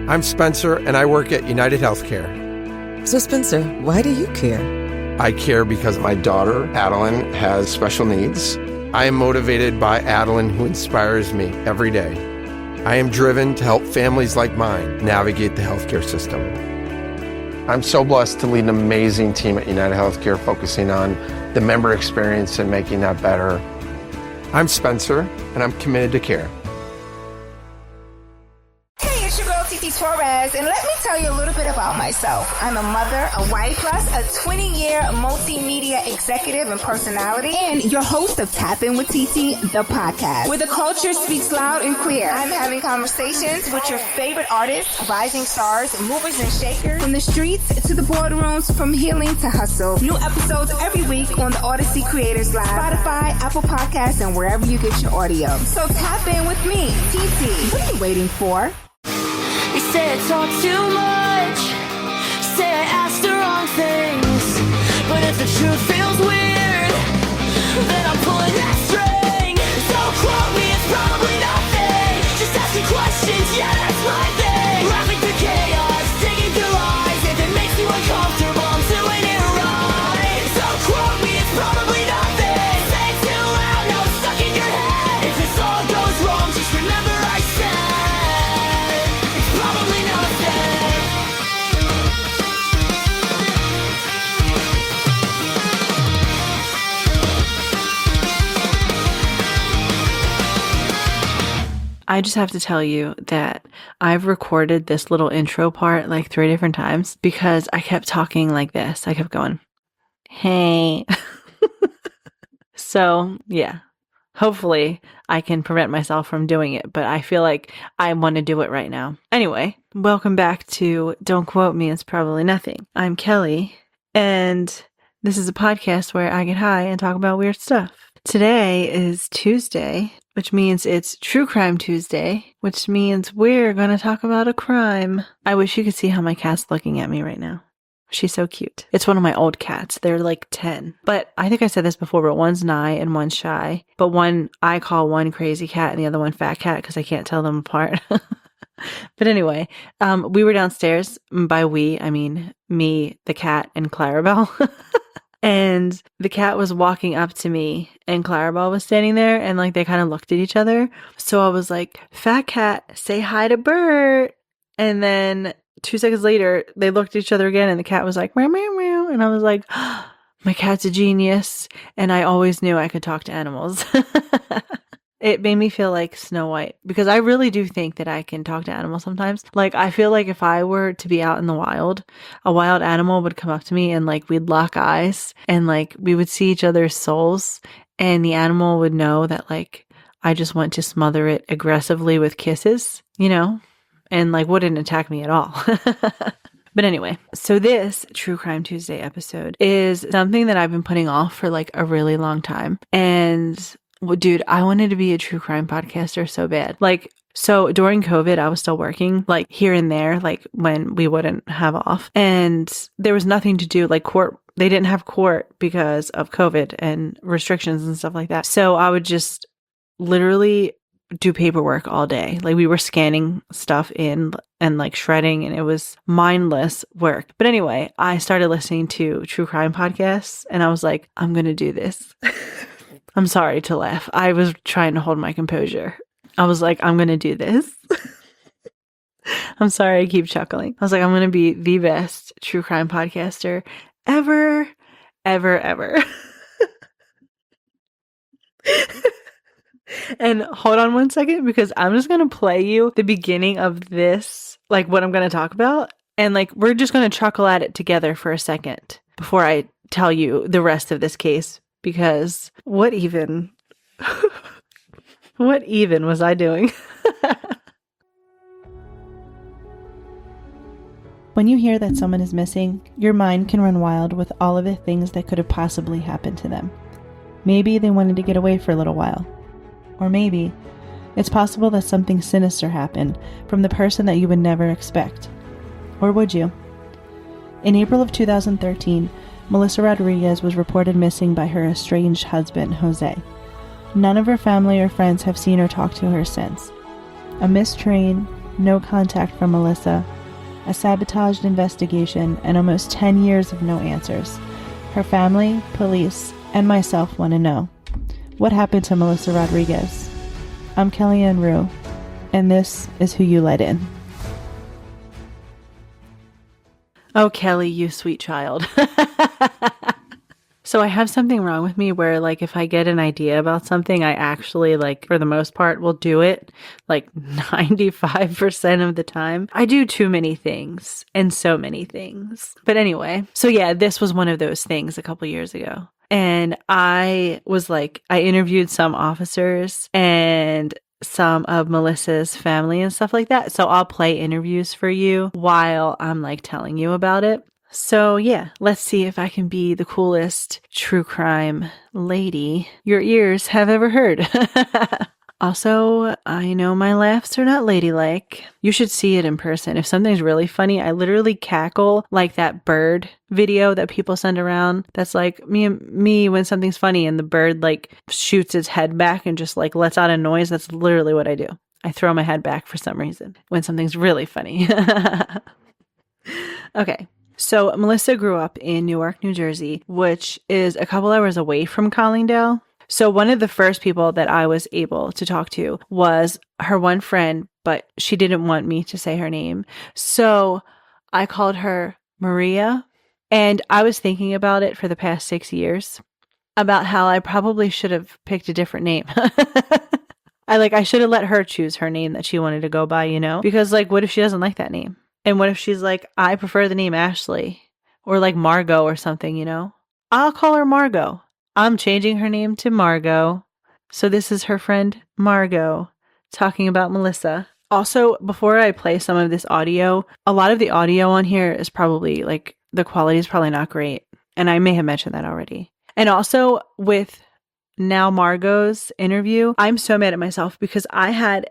I'm Spencer, and I work at United Healthcare. So Spencer, why do you care? I care because my daughter, Adeline, has special needs. I am motivated by Adeline, who inspires me every day. I am driven to help families like mine navigate the healthcare system. I'm so blessed to lead an amazing team at United Healthcare focusing on the member experience and making that better. I'm Spencer, and I'm committed to care. Hey, it's your girl, Titi Torres, and let me tell you a little bit about myself. I'm a mother, a wife, plus a 20-year multimedia executive and personality, and your host of Tap In with Titi, the podcast, where the culture speaks loud and clear. I'm having conversations with your favorite artists, rising stars, movers and shakers, from the streets to the boardrooms, from healing to hustle. New episodes every week on the Odyssey Creators Live, Spotify, Apple Podcasts, and wherever you get your audio. So tap in with me, Titi. What are you waiting for? You say I talk too much, say I ask the wrong things, but if the truth feels weird, then I'm pulling that string. So quote me, it's probably nothing, just asking questions, yeah, that's my thing. Laughing through chaos, digging through lies, if it makes you uncomfortable, I'm doing it right. So quote me, it's probably nothing, say it too loud, now it's stuck in your head. If this all goes wrong, just remember I said probably nothing. I just have to tell you that I've recorded this little intro part like 3 different times because I kept talking like this. I kept going, hey. So, yeah. Hopefully, I can prevent myself from doing it, but I feel like I want to do it right now. Anyway, welcome back to Don't Quote Me, It's Probably Nothing. I'm Kelly, and this is a podcast where I get high and talk about weird stuff. Today is Tuesday, which means it's True Crime Tuesday, which means we're going to talk about a crime. I wish you could see how my cat's looking at me right now. She's so cute. It's one of my old cats. They're like 10. But I think I said this before, but one's Nye and one's Shy. But one, I call one crazy cat and the other one fat cat because I can't tell them apart. But anyway, we were downstairs. By we, I mean me, the cat, and Clarabelle. And the cat was walking up to me and Clarabelle was standing there and like they kind of looked at each other. So I was like, fat cat, say hi to Bert. And then 2 seconds later, they looked at each other again and the cat was like, meow, meow, meow. And I was like, oh, my cat's a genius. And I always knew I could talk to animals. It made me feel like Snow White because I really do think that I can talk to animals sometimes. Like, I feel like if I were to be out in the wild, a wild animal would come up to me and like we'd lock eyes and like we would see each other's souls and the animal would know that like I just want to smother it aggressively with kisses, you know? And like wouldn't attack me at all. But anyway, so this True Crime Tuesday episode is something that I've been putting off for like a really long time. And well, dude, I wanted to be a true crime podcaster so bad. Like, so during COVID, I was still working like here and there, like when we wouldn't have off. And there was nothing to do, like court. They didn't have court because of COVID and restrictions and stuff like that. So I would just literally do paperwork all day. Like we were scanning stuff in and like shredding and it was mindless work. But anyway, I started listening to true crime podcasts and I was like, I'm going to do this. I'm sorry to laugh. I was trying to hold my composure. I was like, I'm going to do this. I'm sorry. I keep chuckling. I was like, I'm going to be the best true crime podcaster ever, ever, ever. And hold on one second because I'm just going to play you the beginning of this, like what I'm going to talk about. And like, we're just going to chuckle at it together for a second before I tell you the rest of this case. Because what even was I doing? When you hear that someone is missing, your mind can run wild with all of the things that could have possibly happened to them. Maybe they wanted to get away for a little while. Or maybe it's possible that something sinister happened from the person that you would never expect. Or would you? In April of 2013, Melissa Rodriguez was reported missing by her estranged husband, Jose. None of her family or friends have seen or talked to her since. A missed train, no contact from Melissa, a sabotaged investigation, and almost 10 years of no answers. Her family, police, and myself want to know. What happened to Melissa Rodriguez? I'm Kellyanne Rue, and this is Who You Let In. Oh, Kelly, you sweet child. So I have something wrong with me where, like, if I get an idea about something, I actually, like, for the most part, will do it, like, 95% of the time. I do too many things and so many things. But anyway, so yeah, this was one of those things a couple years ago. And I was like, I interviewed some officers and some of Melissa's family and stuff like that. So I'll play interviews for you while I'm like telling you about it. So yeah, let's see if I can be the coolest true crime lady your ears have ever heard. Also, I know my laughs are not ladylike. You should see it in person. If something's really funny, I literally cackle like that bird video that people send around. That's like me when something's funny and the bird like shoots its head back and just like lets out a noise. That's literally what I do. I throw my head back for some reason when something's really funny. Okay. So Melissa grew up in Newark, New Jersey, which is a couple hours away from Collingdale. So one of the first people that I was able to talk to was her one friend, but she didn't want me to say her name. So I called her Maria, and I was thinking about it for the past 6 years, about how I probably should have picked a different name. I should have let her choose her name that she wanted to go by, you know? Because like, what if she doesn't like that name? And what if she's like, I prefer the name Ashley or like Margot or something, you know? I'll call her Margot. I'm changing her name to Margot. So this is her friend Margot talking about Melissa. Also, before I play some of this audio, a lot of the audio on here is probably like the quality is probably not great. And I may have mentioned that already. And also with now Margot's interview, I'm so mad at myself because I had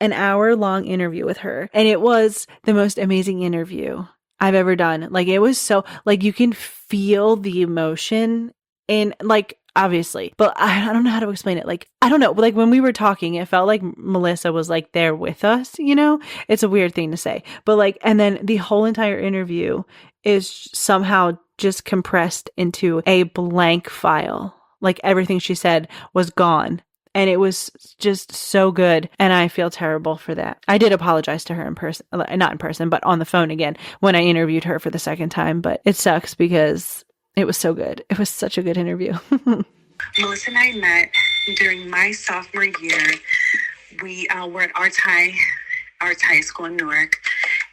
an hour-long interview with her and it was the most amazing interview I've ever done. Like it was so like you can feel the emotion in like obviously, but I don't know how to explain it. Like, I don't know, like when we were talking, it felt like Melissa was like there with us, you know? It's a weird thing to say, but like, and then the whole entire interview is somehow just compressed into a blank file. Like everything she said was gone. And it was just so good. And I feel terrible for that. I did apologize to her in person, not in person, but on the phone again when I interviewed her for the second time. But it sucks because it was so good. It was such a good interview. Melissa and I met during my sophomore year. We were at Arts High School in Newark.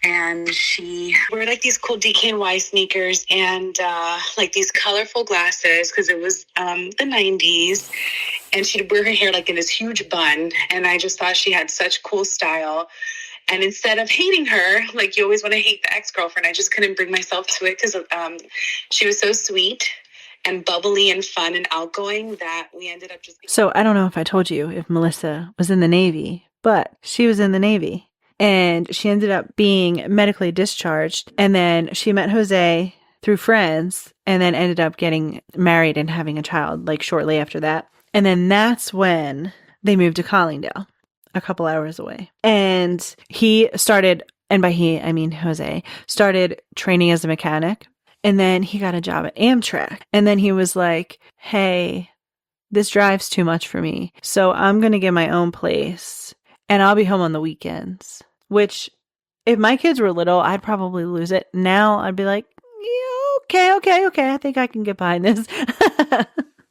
And she wore like these cool DKNY sneakers and like these colorful glasses because it was the 90s. And she'd wear her hair like in this huge bun. And I just thought she had such cool style. And instead of hating her, like you always want to hate the ex-girlfriend, I just couldn't bring myself to it because she was so sweet and bubbly and fun and outgoing that we ended up just... So I don't know if I told you if Melissa was in the Navy, but she was in the Navy. And she ended up being medically discharged. And then she met Jose through friends and then ended up getting married and having a child like shortly after that. And then that's when they moved to Collingdale, a couple hours away. And he started, and by he, I mean Jose, started training as a mechanic. And then he got a job at Amtrak. And then he was like, hey, this drive's too much for me. So I'm going to get my own place and I'll be home on the weekends. Which, if my kids were little, I'd probably lose it. Now, I'd be like, yeah, okay, I think I can get behind this.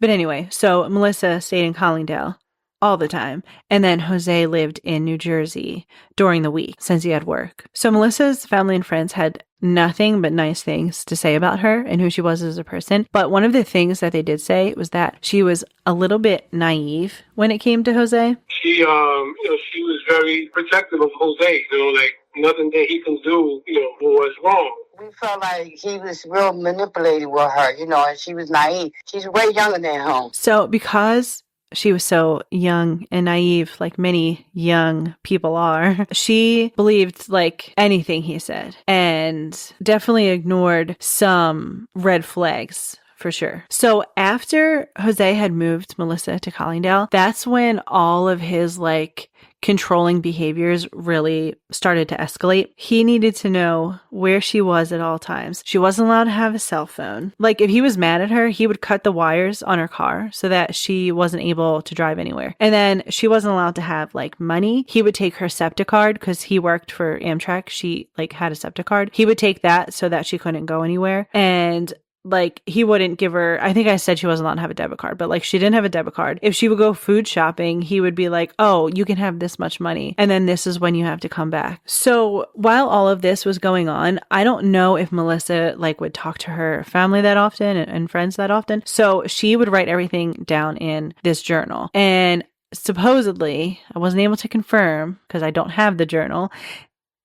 But anyway, so Melissa stayed in Collingdale all the time. And then Jose lived in New Jersey during the week since he had work. So Melissa's family and friends had nothing but nice things to say about her and who she was as a person. But one of the things that they did say was that she was a little bit naive when it came to Jose. She was very protective of Jose, like nothing that he can do, was wrong. We felt like he was real manipulating with her, and she was naive. She's way younger than him. So because she was so young and naive, like many young people are, she believed like anything he said and definitely ignored some red flags for sure. So after Jose had moved Melissa to Collingdale, that's when all of his like controlling behaviors really started to escalate. He needed to know where she was at all times. She wasn't allowed to have a cell phone. Like if he was mad at her, he would cut the wires on her car so that she wasn't able to drive anywhere. And then she wasn't allowed to have like money. He would take her SEPTA card because he worked for Amtrak. She like had a SEPTA card. He would take that so that she couldn't go anywhere. And like he wouldn't give her, I think I said she wasn't allowed to have a debit card, but like she didn't have a debit card. If she would go food shopping, he would be like, oh, you can have this much money. And then this is when you have to come back. So while all of this was going on, I don't know if Melissa like would talk to her family that often and friends that often. So she would write everything down in this journal. And supposedly, I wasn't able to confirm because I don't have the journal.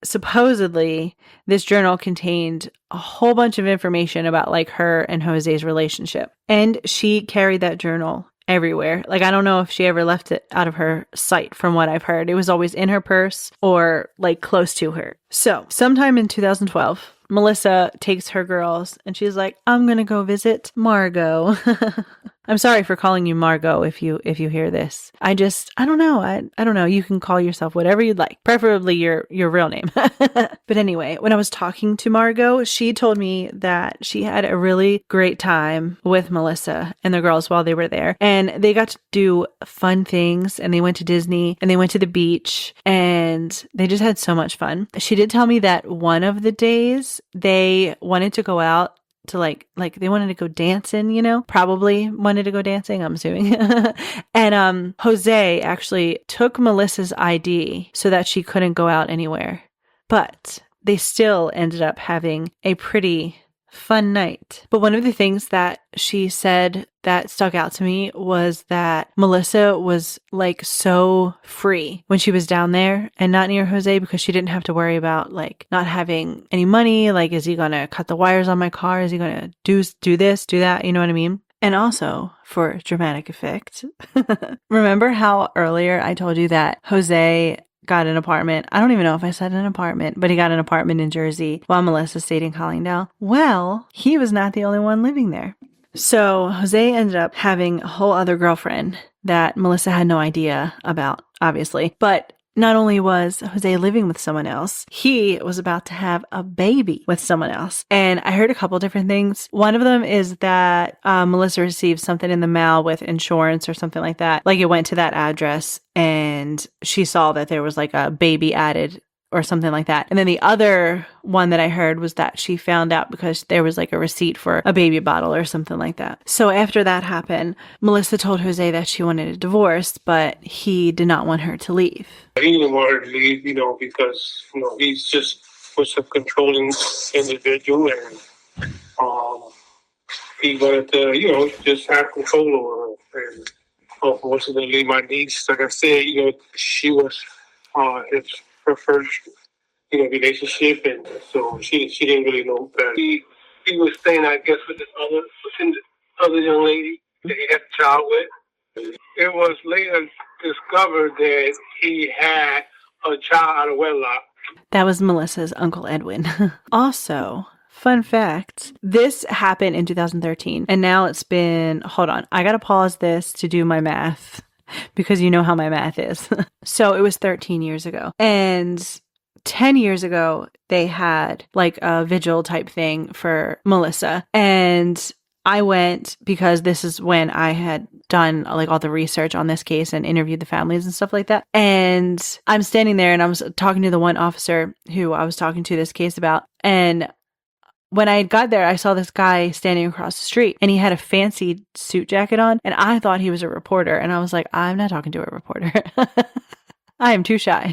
Supposedly, this journal contained a whole bunch of information about like her and Jose's relationship. And she carried that journal everywhere. Like, I don't know if she ever left it out of her sight from what I've heard. It was always in her purse or like close to her. So sometime in 2012, Melissa takes her girls and she's like, I'm going to go visit Margot. I'm sorry for calling you Margot if you hear this. I don't know. I don't know. You can call yourself whatever you'd like, preferably your real name. But anyway, when I was talking to Margot, she told me that she had a really great time with Melissa and the girls while they were there. And they got to do fun things and they went to Disney and they went to the beach and they just had so much fun. She did tell me that one of the days they wanted to go out to like they wanted to go dancing, you know, probably wanted to go dancing, I'm assuming. And Jose actually took Melissa's ID so that she couldn't go out anywhere. But they still ended up having a pretty fun night. But one of the things that she said that stuck out to me was that Melissa was like so free when she was down there and not near Jose because she didn't have to worry about like not having any money. Like, is he going to cut the wires on my car? Is he going to do this, do that? You know what I mean? And also for dramatic effect, remember how earlier I told you that Jose got an apartment. I don't even know if I said an apartment, but he got an apartment in Jersey while Melissa stayed in Collingdale. Well, he was not the only one living there. So Jose ended up having a whole other girlfriend that Melissa had no idea about, obviously. But not only was Jose living with someone else, he was about to have a baby with someone else. And I heard a couple different things. One of them is that Melissa received something in the mail with insurance or something like that. Like it went to that address and she saw that there was like a baby added or something like that. And then the other one that I heard was that she found out because there was like a receipt for a baby bottle or something like that. So after that happened, Melissa told Jose that she wanted a divorce, but he did not want her to leave. He didn't want her to leave, you know, because, you know, he's just was a controlling individual and he wanted to, you know, just have control over her. And unfortunately, my niece, like I said, you know, she was her first, you know, relationship, and so she didn't really know that he was staying, I guess, with this other young lady that he had a child with. It was later discovered that he had a child out of wedlock. That was Melissa's Uncle Edwin. Also, fun fact, this happened in 2013, and now it's been, hold on, I gotta pause this to do my math. Because you know how my math is. So it was 13 years ago. And 10 years ago, they had like a vigil type thing for Melissa. And I went because this is when I had done like all the research on this case and interviewed the families and stuff like that. And I'm standing there and I was talking to the one officer who I was talking to this case about. And when I got there, I saw this guy standing across the street and he had a fancy suit jacket on and I thought he was a reporter. And I was like, I'm not talking to a reporter. I am too shy.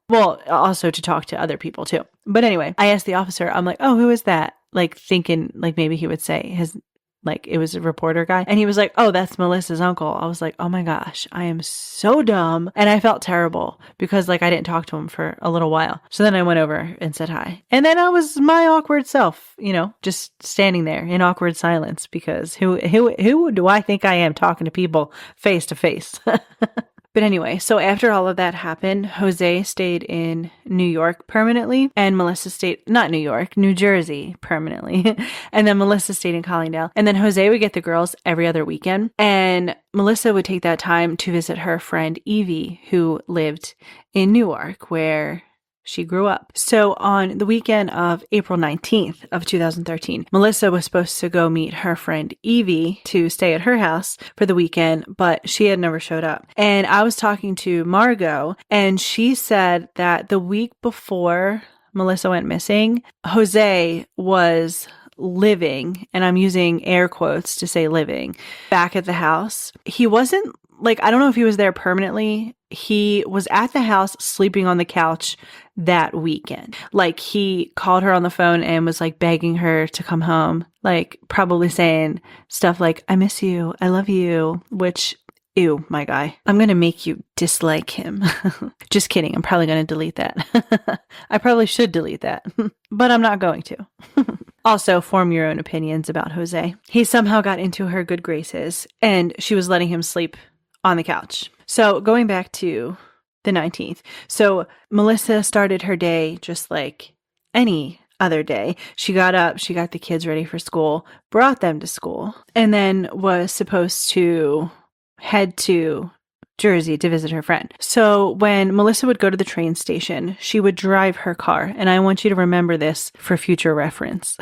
Well, also to talk to other people too. But anyway, I asked the officer, I'm like, oh, who is that? Like thinking like maybe he would say his, like it was a reporter guy. And he was like, oh, that's Melissa's uncle. I was like, oh my gosh, I am so dumb. And I felt terrible because like I didn't talk to him for a little while. So then I went over and said hi. And then I was my awkward self, you know, just standing there in awkward silence because who do I think I am talking to people face to face? But anyway, so after all of that happened, Jose stayed in New York permanently, and Melissa stayed, not New York, New Jersey permanently. And then Melissa stayed in Collingdale. And then Jose would get the girls every other weekend. And Melissa would take that time to visit her friend Evie, who lived in Newark, where she grew up. So on the weekend of April 19th of 2013, Melissa was supposed to go meet her friend Evie to stay at her house for the weekend, but she had never showed up. And I was talking to Margot, and she said that the week before Melissa went missing, Jose was living, and I'm using air quotes to say living, back at the house. He wasn't like, I don't know if he was there permanently. He was at the house sleeping on the couch that weekend. Like, he called her on the phone and was like begging her to come home, like probably saying stuff like, I miss you, I love you, which, ew, my guy. I'm going to make you dislike him. Just kidding. I'm probably going to delete that. I probably should delete that, but I'm not going to. Also, form your own opinions about Jose. He somehow got into her good graces, and she was letting him sleep on the couch. So going back to the 19th. So Melissa started her day just like any other day. She got up, she got the kids ready for school, brought them to school, and then was supposed to head to Jersey to visit her friend. So when Melissa would go to the train station, she would drive her car. And I want you to remember this for future reference.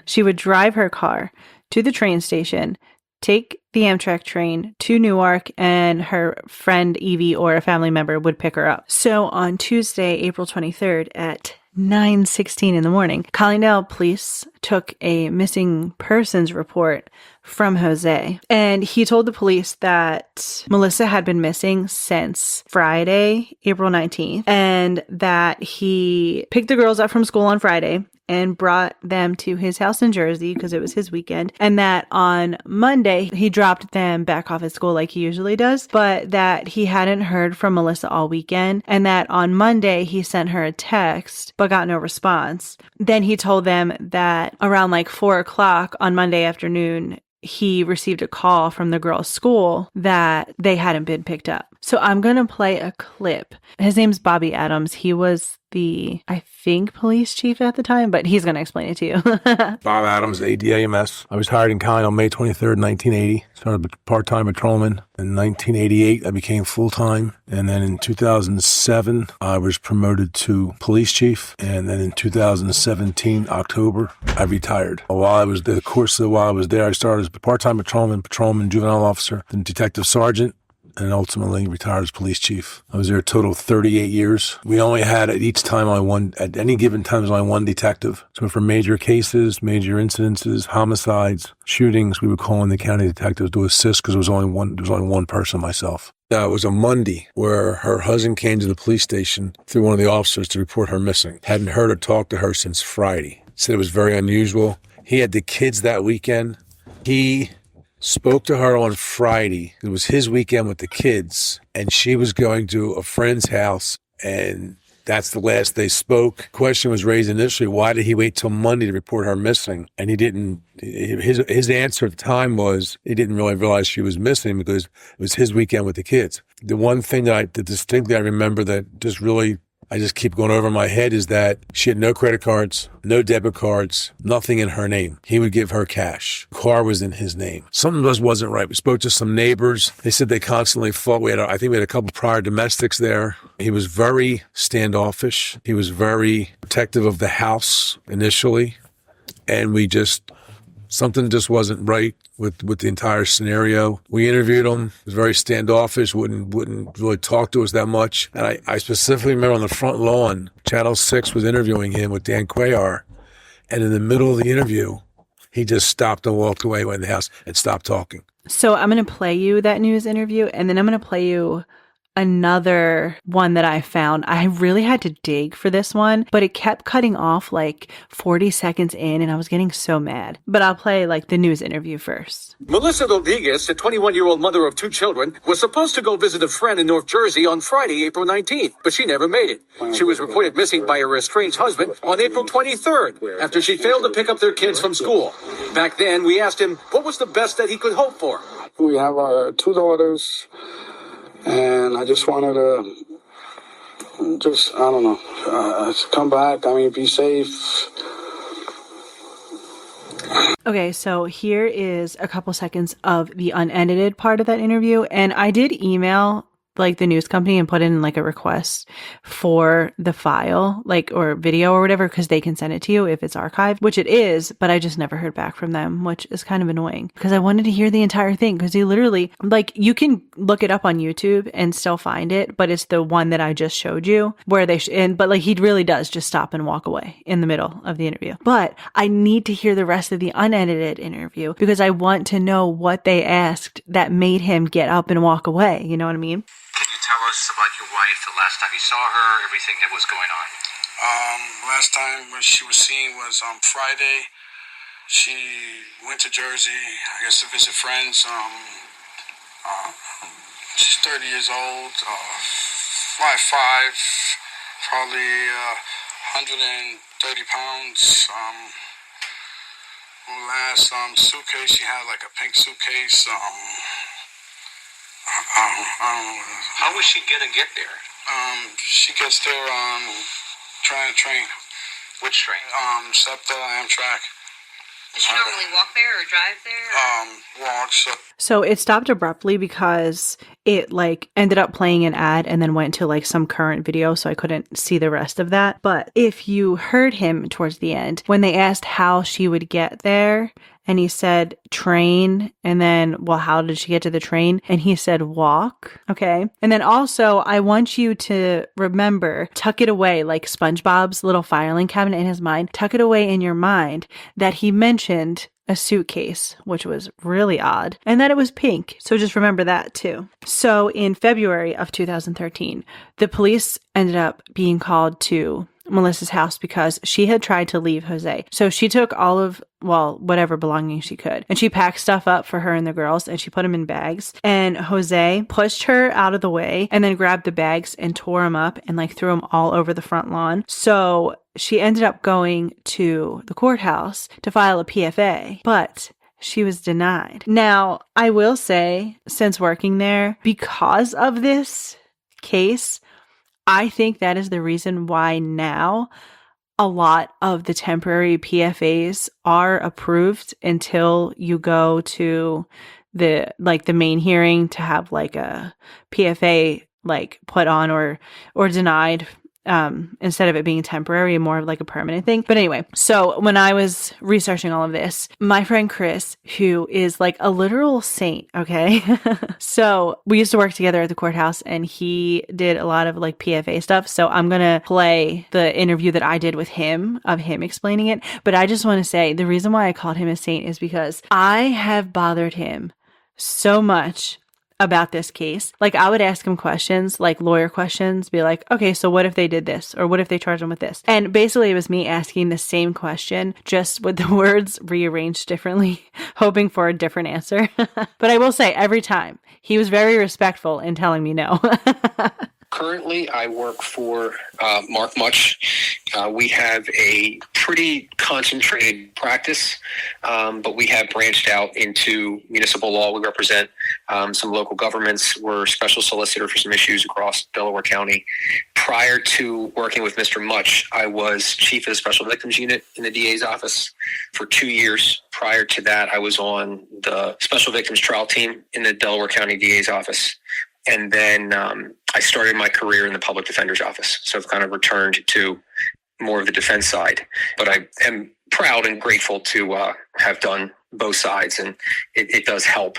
She would drive her car to the train station, take the Amtrak train to Newark, and her friend Evie or a family member would pick her up. So on Tuesday, April 23rd at 9:16 in the morning, Collingdale police took a missing persons report from Jose. And he told the police that Melissa had been missing since Friday, April 19th, and that he picked the girls up from school on Friday and brought them to his house in Jersey because it was his weekend, and that on Monday he dropped them back off at school like he usually does, but that he hadn't heard from Melissa all weekend, and that on Monday he sent her a text but got no response. Then he told them that around like 4 o'clock on Monday afternoon, he received a call from the girls' school that they hadn't been picked up. So I'm going to play a clip. His name's Bobby Adams. He was the, I think, police chief at the time, but he's going to explain it to you. Bob Adams, ADAMS. I was hired in Collingdale on May 23rd, 1980. Started a part-time patrolman. In 1988, I became full-time. And then in 2007, I was promoted to police chief. And then in 2017, October, I retired. While I was there, while I was there, I started as a part-time patrolman, juvenile officer, then detective sergeant, and ultimately retired as police chief. I was there a total of 38 years. We only had at any given time, there was only one detective. So for major cases, major incidences, homicides, shootings, we would call in the county detectives to assist because there was only one person, myself. It was a Monday where her husband came to the police station through one of the officers to report her missing. Hadn't heard or talked to her since Friday. Said it was very unusual. He had the kids that weekend. He spoke to her on Friday. It was his weekend with the kids, and she was going to a friend's house, and that's the last they spoke. Question was raised initially, why did he wait till Monday to report her missing? And he didn't, his answer at the time was he didn't really realize she was missing because it was his weekend with the kids. The one thing that distinctly I remember that just really I just keep going over in my head is that she had no credit cards, no debit cards, nothing in her name. He would give her cash. The car was in his name. Something wasn't right. We spoke to some neighbors. They said they constantly fought. I think we had a couple prior domestics there. He was very standoffish. He was very protective of the house initially. And something just wasn't right with the entire scenario. We interviewed him. He was very standoffish, wouldn't really talk to us that much. And I specifically remember on the front lawn, Channel 6 was interviewing him with Dan Cuellar. And in the middle of the interview, he just stopped and walked away, went in the house and stopped talking. So I'm going to play you that news interview, and then I'm going to play you another one that I found. I really had to dig for this one, but it kept cutting off like 40 seconds in, and I was getting so mad. But I'll play like the news interview first. Melissa Rodriguez, a 21-year-old mother of 2 children, was supposed to go visit a friend in North Jersey on Friday, April 19th, but she never made it. She was reported missing by her estranged husband on April 23rd after she failed to pick up their kids from school. Back then, we asked him what was the best that he could hope for. We have our 2 daughters And I just wanted to come back. I mean, be safe. Okay, so here is a couple seconds of the unedited part of that interview. And I did email like the news company and put in like a request for the file, like, or video or whatever, because they can send it to you if it's archived, which it is, but I just never heard back from them, which is kind of annoying because I wanted to hear the entire thing. Because he literally, like, you can look it up on YouTube and still find it, but it's the one that I just showed you where they, but like he really does just stop and walk away in the middle of the interview. But I need to hear the rest of the unedited interview because I want to know what they asked that made him get up and walk away. You know what I mean? Can you tell us about your wife, the last time you saw her, everything that was going on? Last time when she was seen was on Friday. She went to Jersey, I guess, to visit friends. She's 30 years old, 5'5", probably 130 pounds. Last suitcase, she had like a pink suitcase. How was she gonna get there? She gets there train. Which train? SEPTA, Amtrak. Does she normally walk there or drive there? Walks. So it stopped abruptly because it like ended up playing an ad and then went to like some current video, so I couldn't see the rest of that. But if you heard him towards the end, when they asked how she would get there, and he said train, and then, well, how did she get to the train? And he said walk. Okay. And then also, I want you to remember, tuck it away, like SpongeBob's little filing cabinet in his mind, tuck it away in your mind that he mentioned a suitcase, which was really odd, and that it was pink. So just remember that too. So in February of 2013, the police ended up being called to Melissa's house because she had tried to leave Jose. So she took all of, well, whatever belongings she could, and she packed stuff up for her and the girls, and she put them in bags. And Jose pushed her out of the way and then grabbed the bags and tore them up and like threw them all over the front lawn. So she ended up going to the courthouse to file a PFA, but she was denied. Now, I will say, since working there, because of this case, I think that is the reason why now a lot of the temporary PFAs are approved until you go to the main hearing to have like a PFA like put on or denied, instead of it being temporary and more of like a permanent thing. But anyway, so when I was researching all of this, my friend Chris, who is like a literal saint, okay? So we used to work together at the courthouse and he did a lot of like PFA stuff. So I'm going to play the interview that I did with him, of him explaining it. But I just want to say the reason why I called him a saint is because I have bothered him so much about this case. Like, I would ask him questions, like lawyer questions, be like, okay, so what if they did this? Or what if they charged him with this? And basically it was me asking the same question, just with the words rearranged differently, hoping for a different answer. But I will say, every time, he was very respectful in telling me no. Currently, I work for Mark Much. We have a pretty concentrated practice, but we have branched out into municipal law. We represent some local governments. We're special solicitor for some issues across Delaware County. Prior to working with Mr. Much, I was chief of the Special Victims Unit in the DA's office for 2 years. Prior to that, I was on the Special Victims Trial Team in the Delaware County DA's office. And then I started my career in the public defender's office. So I've kind of returned to more of the defense side. But I am proud and grateful to have done both sides. And it does help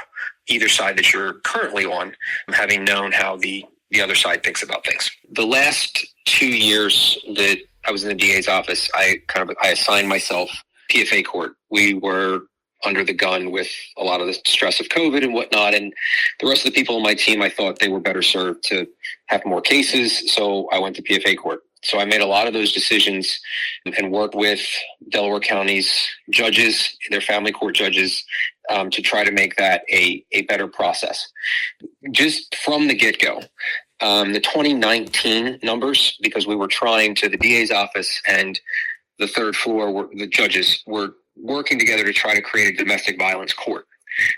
either side that you're currently on, having known how the other side thinks about things. The last 2 years that I was in the DA's office, I assigned myself PFA court. We were under the gun with a lot of the stress of COVID and whatnot. And the rest of the people on my team, I thought they were better served to have more cases. So I went to PFA court. So I made a lot of those decisions and worked with Delaware County's judges, their family court judges, to try to make that a better process. Just from the get-go, the 2019 numbers, because we were trying to, the DA's office and the third floor, the judges were working together to try to create a domestic violence court.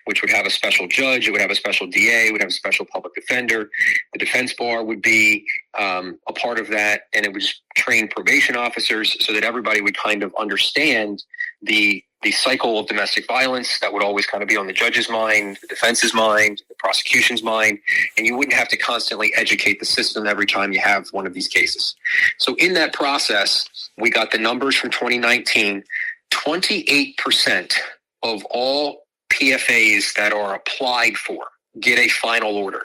which would have a special judge, it would have a special DA, it would have a special public defender. The defense bar would be a part of that, and it would just train probation officers so that everybody would kind of understand the cycle of domestic violence that would always kind of be on the judge's mind, the defense's mind, the prosecution's mind, and you wouldn't have to constantly educate the system every time you have one of these cases. So in that process, we got the numbers from 2019. 28% of all PFAs that are applied for get a final order.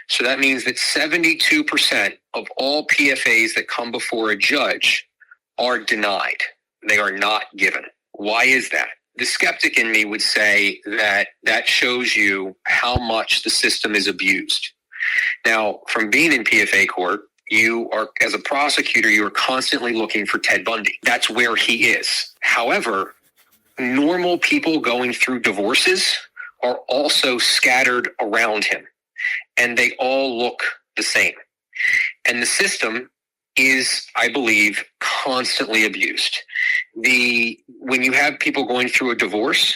So that means that 72% of all PFAs that come before a judge are denied. They are not given. Why is that? The skeptic in me would say that that shows you how much the system is abused. Now, from being in PFA court, you are, as a prosecutor, you are constantly looking for Ted Bundy. That's where he is. However, normal people going through divorces are also scattered around him, and they all look the same. And the system is, I believe, constantly abused. When you have people going through a divorce,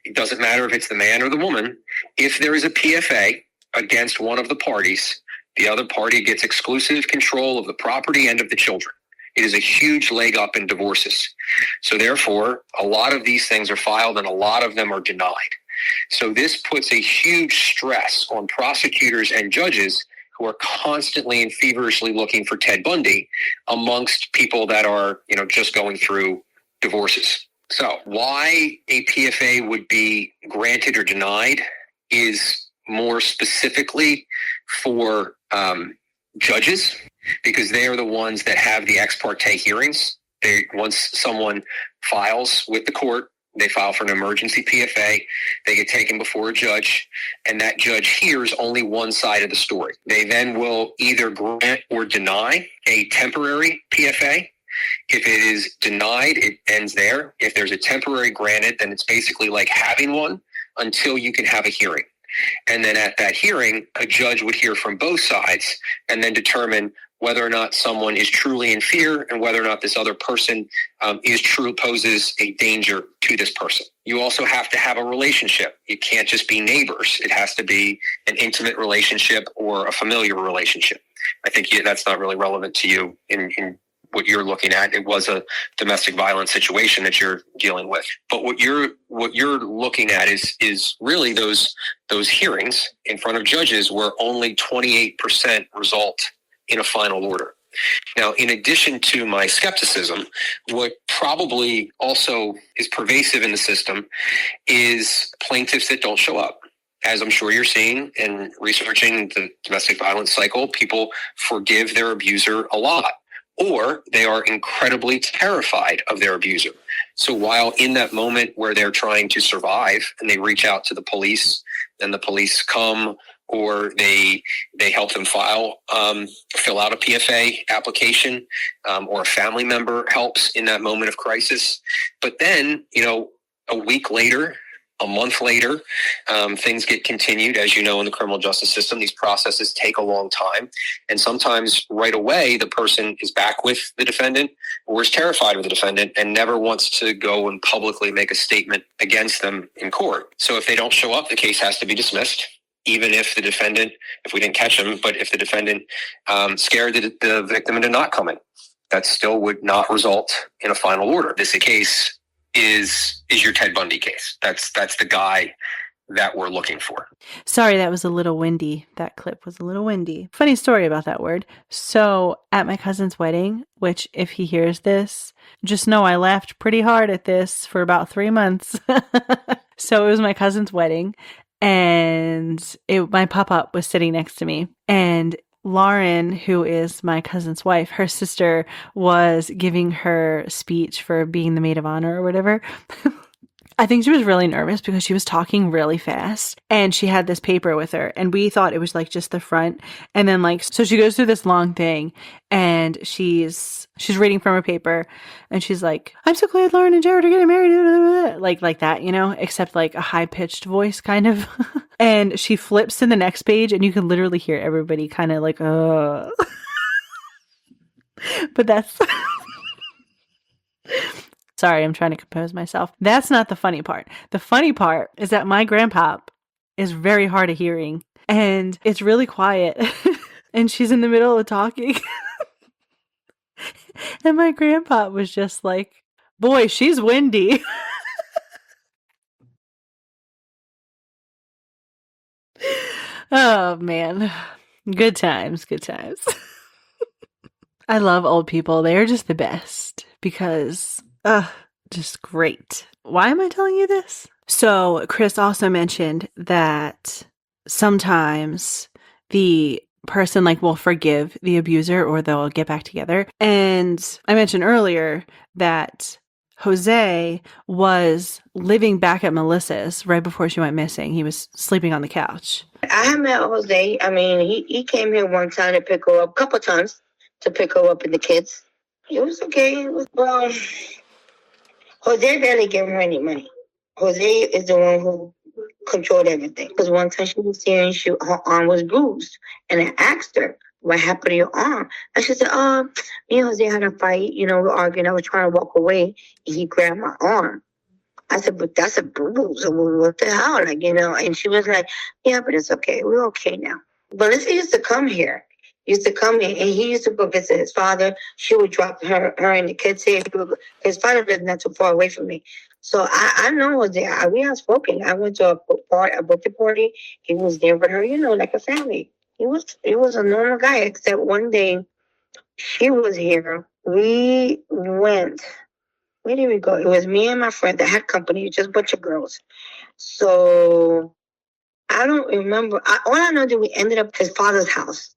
it doesn't matter if it's the man or the woman. If there is a PFA against one of the parties, the other party gets exclusive control of the property and of the children. It is a huge leg up in divorces. So therefore, a lot of these things are filed and a lot of them are denied. So this puts a huge stress on prosecutors and judges who are constantly and feverishly looking for Ted Bundy amongst people that are, just going through divorces. So why a PFA would be granted or denied is more specifically for judges, because they are the ones that have the ex parte hearings. Once someone files with the court, they file for an emergency PFA, they get taken before a judge, and that judge hears only one side of the story. They then will either grant or deny a temporary PFA. If it is denied, it ends there. If there's a temporary granted, then it's basically like having one until you can have a hearing. And then at that hearing, a judge would hear from both sides and then determine whether or not someone is truly in fear and whether or not this other person poses a danger to this person. You also have to have a relationship. You can't just be neighbors. It has to be an intimate relationship or a familiar relationship. I think that's not really relevant to you in what you're looking at. It was a domestic violence situation that you're dealing with. But what you're looking at is really those hearings in front of judges where only 28% result in a final order. Now, in addition to my skepticism, what probably also is pervasive in the system is plaintiffs that don't show up. As I'm sure you're seeing and researching the domestic violence cycle, people forgive their abuser a lot, or they are incredibly terrified of their abuser. So while in that moment where they're trying to survive and they reach out to the police and the police come, or they help them fill out a PFA application, or a family member helps in that moment of crisis. But then, a week later, a month later, things get continued. As you know, in the criminal justice system, these processes take a long time. And sometimes right away, the person is back with the defendant or is terrified of the defendant and never wants to go and publicly make a statement against them in court. So if they don't show up, the case has to be dismissed. Even if the defendant, if we didn't catch him, but if the defendant scared the victim into not coming, that still would not result in a final order. This case is your Ted Bundy case. That's the guy that we're looking for. Sorry, that was a little windy. That clip was a little windy. Funny story about that word. So at my cousin's wedding, which if he hears this, just know I laughed pretty hard at this for about 3 months. So it was my cousin's wedding. And my pop-up was sitting next to me, and Lauren, who is my cousin's wife, her sister was giving her speech for being the maid of honor or whatever. I think she was really nervous because she was talking really fast, and she had this paper with her, and we thought it was like just the front. And then so she goes through this long thing, and she's reading from her paper, and she's like, "I'm so glad Lauren and Jared are getting married," like that, except like a high pitched voice kind of. And she flips to the next page, and you can literally hear everybody kind of like, but that's Sorry, I'm trying to compose myself. That's not the funny part. The funny part is that my grandpa is very hard of hearing and it's really quiet. And she's in the middle of talking. And my grandpa was just like, boy, she's windy. Oh, man. Good times, good times. I love old people. They are just the best because, just great. Why am I telling you this? So Chris also mentioned that sometimes the person will forgive the abuser or they'll get back together. And I mentioned earlier that Jose was living back at Melissa's right before she went missing. He was sleeping on the couch. I have met Jose. I mean, he came here one time to pick her up, a couple times to pick her up and the kids. It was okay. Jose barely gave her any money. Jose is the one who controlled everything. Because one time she was here and her arm was bruised. And I asked her, what happened to your arm? And she said, me and Jose had a fight. You know, we were arguing. I was trying to walk away. And he grabbed my arm. I said, but that's a bruise. What the hell? And she was like, yeah, but it's okay. We're okay now. But Melissa used to come here. And he used to go visit his father. She would drop her and the kids here. His father lived not too far away from me. So I know Jose. We have spoken. I went to a birthday party. He was there with her, like a family. He was a normal guy, except one day she was here. We went. Where did we go? It was me and my friend that had company, just a bunch of girls. So I don't remember. All I know that we ended up at his father's house.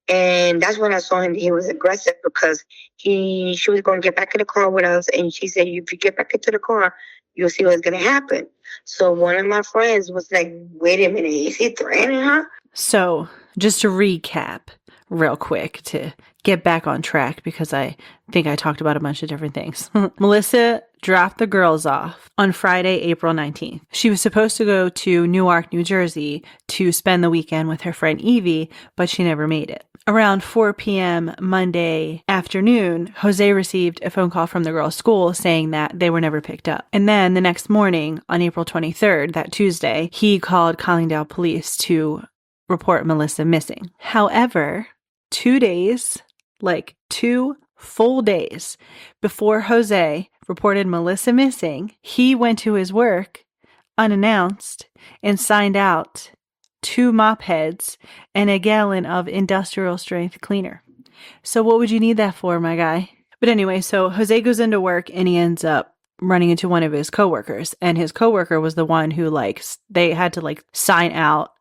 And that's when I saw him. He was aggressive because she was going to get back in the car with us. And she said, if you get back into the car, you'll see what's going to happen. So one of my friends was like, wait a minute, is he threatening her? So just to recap real quick to get back on track, because I think I talked about a bunch of different things. Melissa dropped the girls off on Friday, April 19th. She was supposed to go to Newark, New Jersey to spend the weekend with her friend Evie, but she never made it. Around 4 p.m. Monday afternoon, Jose received a phone call from the girls' school saying that they were never picked up. And then the next morning, on April 23rd, that Tuesday, he called Collingdale police to report Melissa missing. However, 2 days, 2 full days before Jose reported Melissa missing, he went to his work unannounced and signed out 2 mop heads and a gallon of industrial strength cleaner. So what would you need that for, my guy? But anyway, so Jose goes into work and he ends up running into one of his coworkers, and his coworker was the one who they had to sign out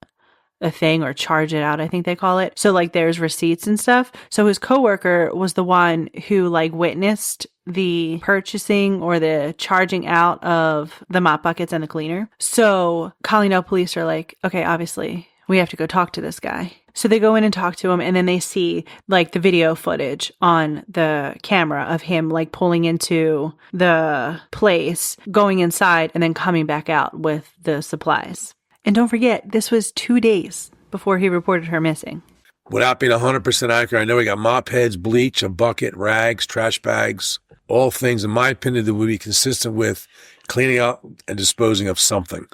a thing or charge it out, I think they call it. So there's receipts and stuff. So his coworker was the one who witnessed the purchasing or the charging out of the mop buckets and the cleaner. So Collingdale police are like, okay, obviously we have to go talk to this guy. So they go in and talk to him, and then they see the video footage on the camera of him pulling into the place, going inside, and then coming back out with the supplies. And don't forget, this was 2 days before he reported her missing. Without being 100% accurate, I know we got mop heads, bleach, a bucket, rags, trash bags, all things, in my opinion, that would be consistent with cleaning up and disposing of something.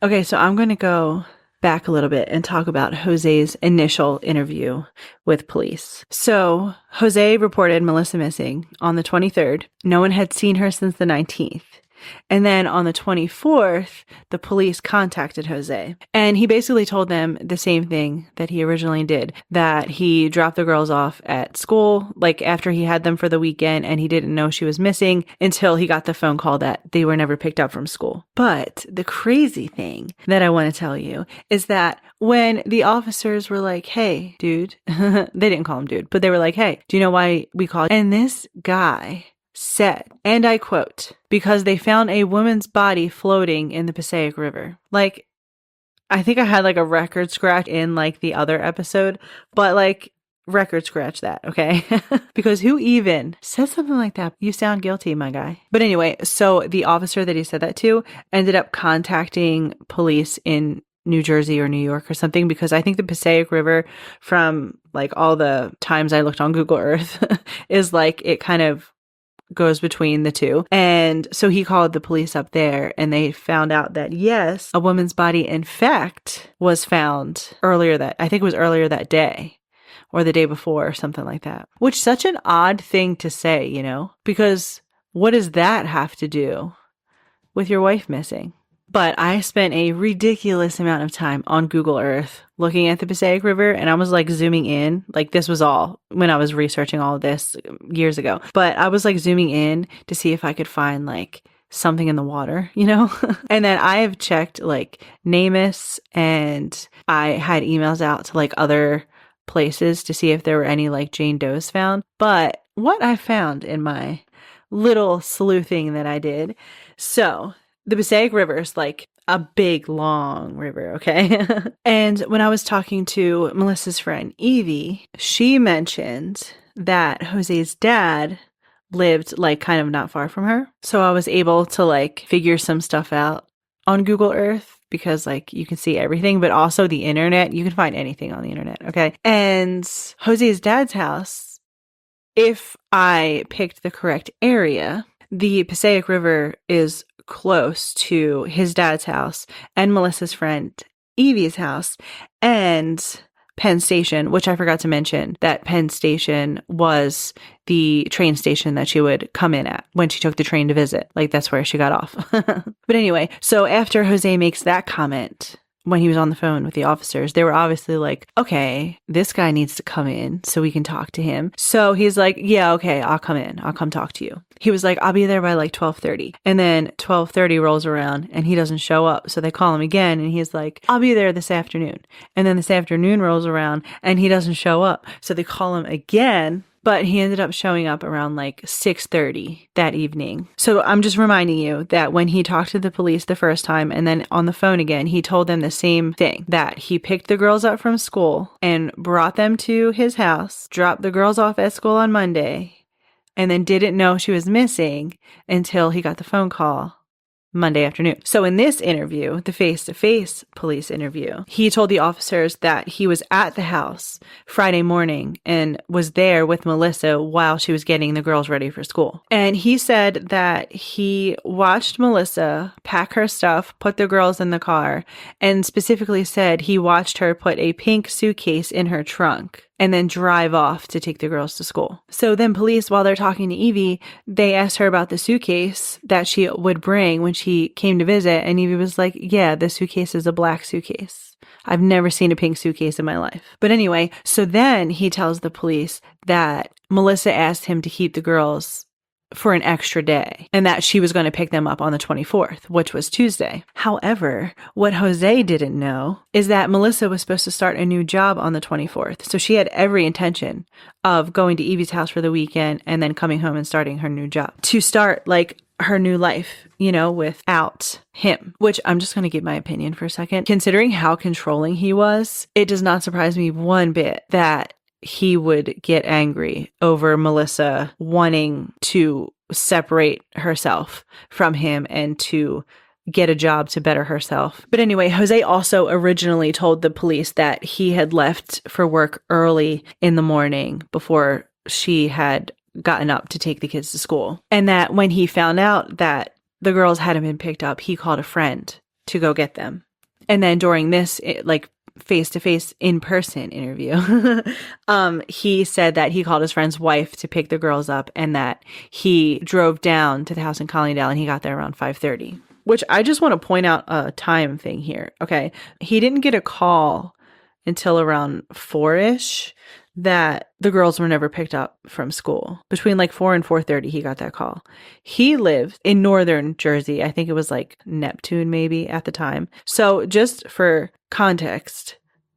Okay, so I'm going to go back a little bit and talk about Jose's initial interview with police. So Jose reported Melissa missing on the 23rd. No one had seen her since the 19th. And then on the 24th, the police contacted Jose. And he basically told them the same thing that he originally did, that he dropped the girls off at school, after he had them for the weekend, and he didn't know she was missing until he got the phone call that they were never picked up from school. But the crazy thing that I want to tell you is that when the officers were like, hey, dude, they didn't call him dude, but they were like, hey, do you know why we called? And this guy said, and I quote, because they found a woman's body floating in the Passaic River. I think I had a record scratch in the other episode, but record scratch that, okay? Because who even says something like that? You sound guilty, my guy. But anyway, so the officer that he said that to ended up contacting police in New Jersey or New York or something, because I think the Passaic River, from all the times I looked on Google Earth, is it kind of goes between the two. And so he called the police up there, and they found out that, yes, a woman's body, in fact, was found earlier that day or the day before or something like that. Which such an odd thing to say, you know, because what does that have to do with your wife missing? But I spent a ridiculous amount of time on Google Earth looking at the Passaic River, and I was like zooming in. Like, this was all when I was researching all of this years ago. But I was like zooming in to see if I could find like something in the water, you know? And then I have checked like NamUs, and I had emails out to like other places to see if there were any like Jane Does found. But what I found in my little sleuthing that I did, so the Passaic River is like a big, long river, okay? And when I was talking to Melissa's friend, Evie, she mentioned that Jose's dad lived like kind of not far from her. So I was able to like figure some stuff out on Google Earth because like you can see everything, but also the internet, you can find anything on the internet, okay? And Jose's dad's house, if I picked the correct area, the Passaic River is close to his dad's house and Melissa's friend Evie's house and Penn Station, which I forgot to mention that Penn Station was the train station that she would come in at when she took the train to visit. Like, that's where she got off. But anyway, so after Jose makes that comment, when he was on the phone with the officers, they were obviously like, okay, this guy needs to come in so we can talk to him. So he's like, yeah, okay, I'll come in. I'll come talk to you. He was like, I'll be there by like 12:30. And then 12:30 rolls around and he doesn't show up. So they call him again and he's like, I'll be there this afternoon. And then this afternoon rolls around and he doesn't show up. So they call him again. But he ended up showing up around like 6:30 that evening. So I'm just reminding you that when he talked to the police the first time and then on the phone again, he told them the same thing, that he picked the girls up from school and brought them to his house, dropped the girls off at school on Monday, and then didn't know she was missing until he got the phone call Monday afternoon. So in this interview, the face-to-face police interview, he told the officers that he was at the house Friday morning and was there with Melissa while she was getting the girls ready for school. And he said that he watched Melissa pack her stuff, put the girls in the car, and specifically said he watched her put a pink suitcase in her trunk and then drive off to take the girls to school. So then police, while they're talking to Evie, they asked her about the suitcase that she would bring when she came to visit. And Evie was like, yeah, the suitcase is a black suitcase. I've never seen a pink suitcase in my life. But anyway, so then he tells the police that Melissa asked him to keep the girls for an extra day and that she was going to pick them up on the 24th, which was Tuesday. However, what Jose didn't know is that Melissa was supposed to start a new job on the 24th. So she had every intention of going to Evie's house for the weekend and then coming home and starting her new job to start like her new life, you know, without him, which I'm just going to give my opinion for a second. Considering how controlling he was, it does not surprise me one bit that he would get angry over Melissa wanting to separate herself from him and to get a job to better herself. But anyway, Jose also originally told the police that he had left for work early in the morning before she had gotten up to take the kids to school. And that when he found out that the girls hadn't been picked up, he called a friend to go get them. And then during this, face-to-face in-person interview, he said that he called his friend's wife to pick the girls up and that he drove down to the house in Collingdale and he got there around 5:30, which I just want to point out a time thing here. Okay. He didn't get a call until around 4-ish that the girls were never picked up from school. Between like 4 and 4:30, he got that call. He lived in northern Jersey. I think it was like Neptune maybe at the time. So just for context,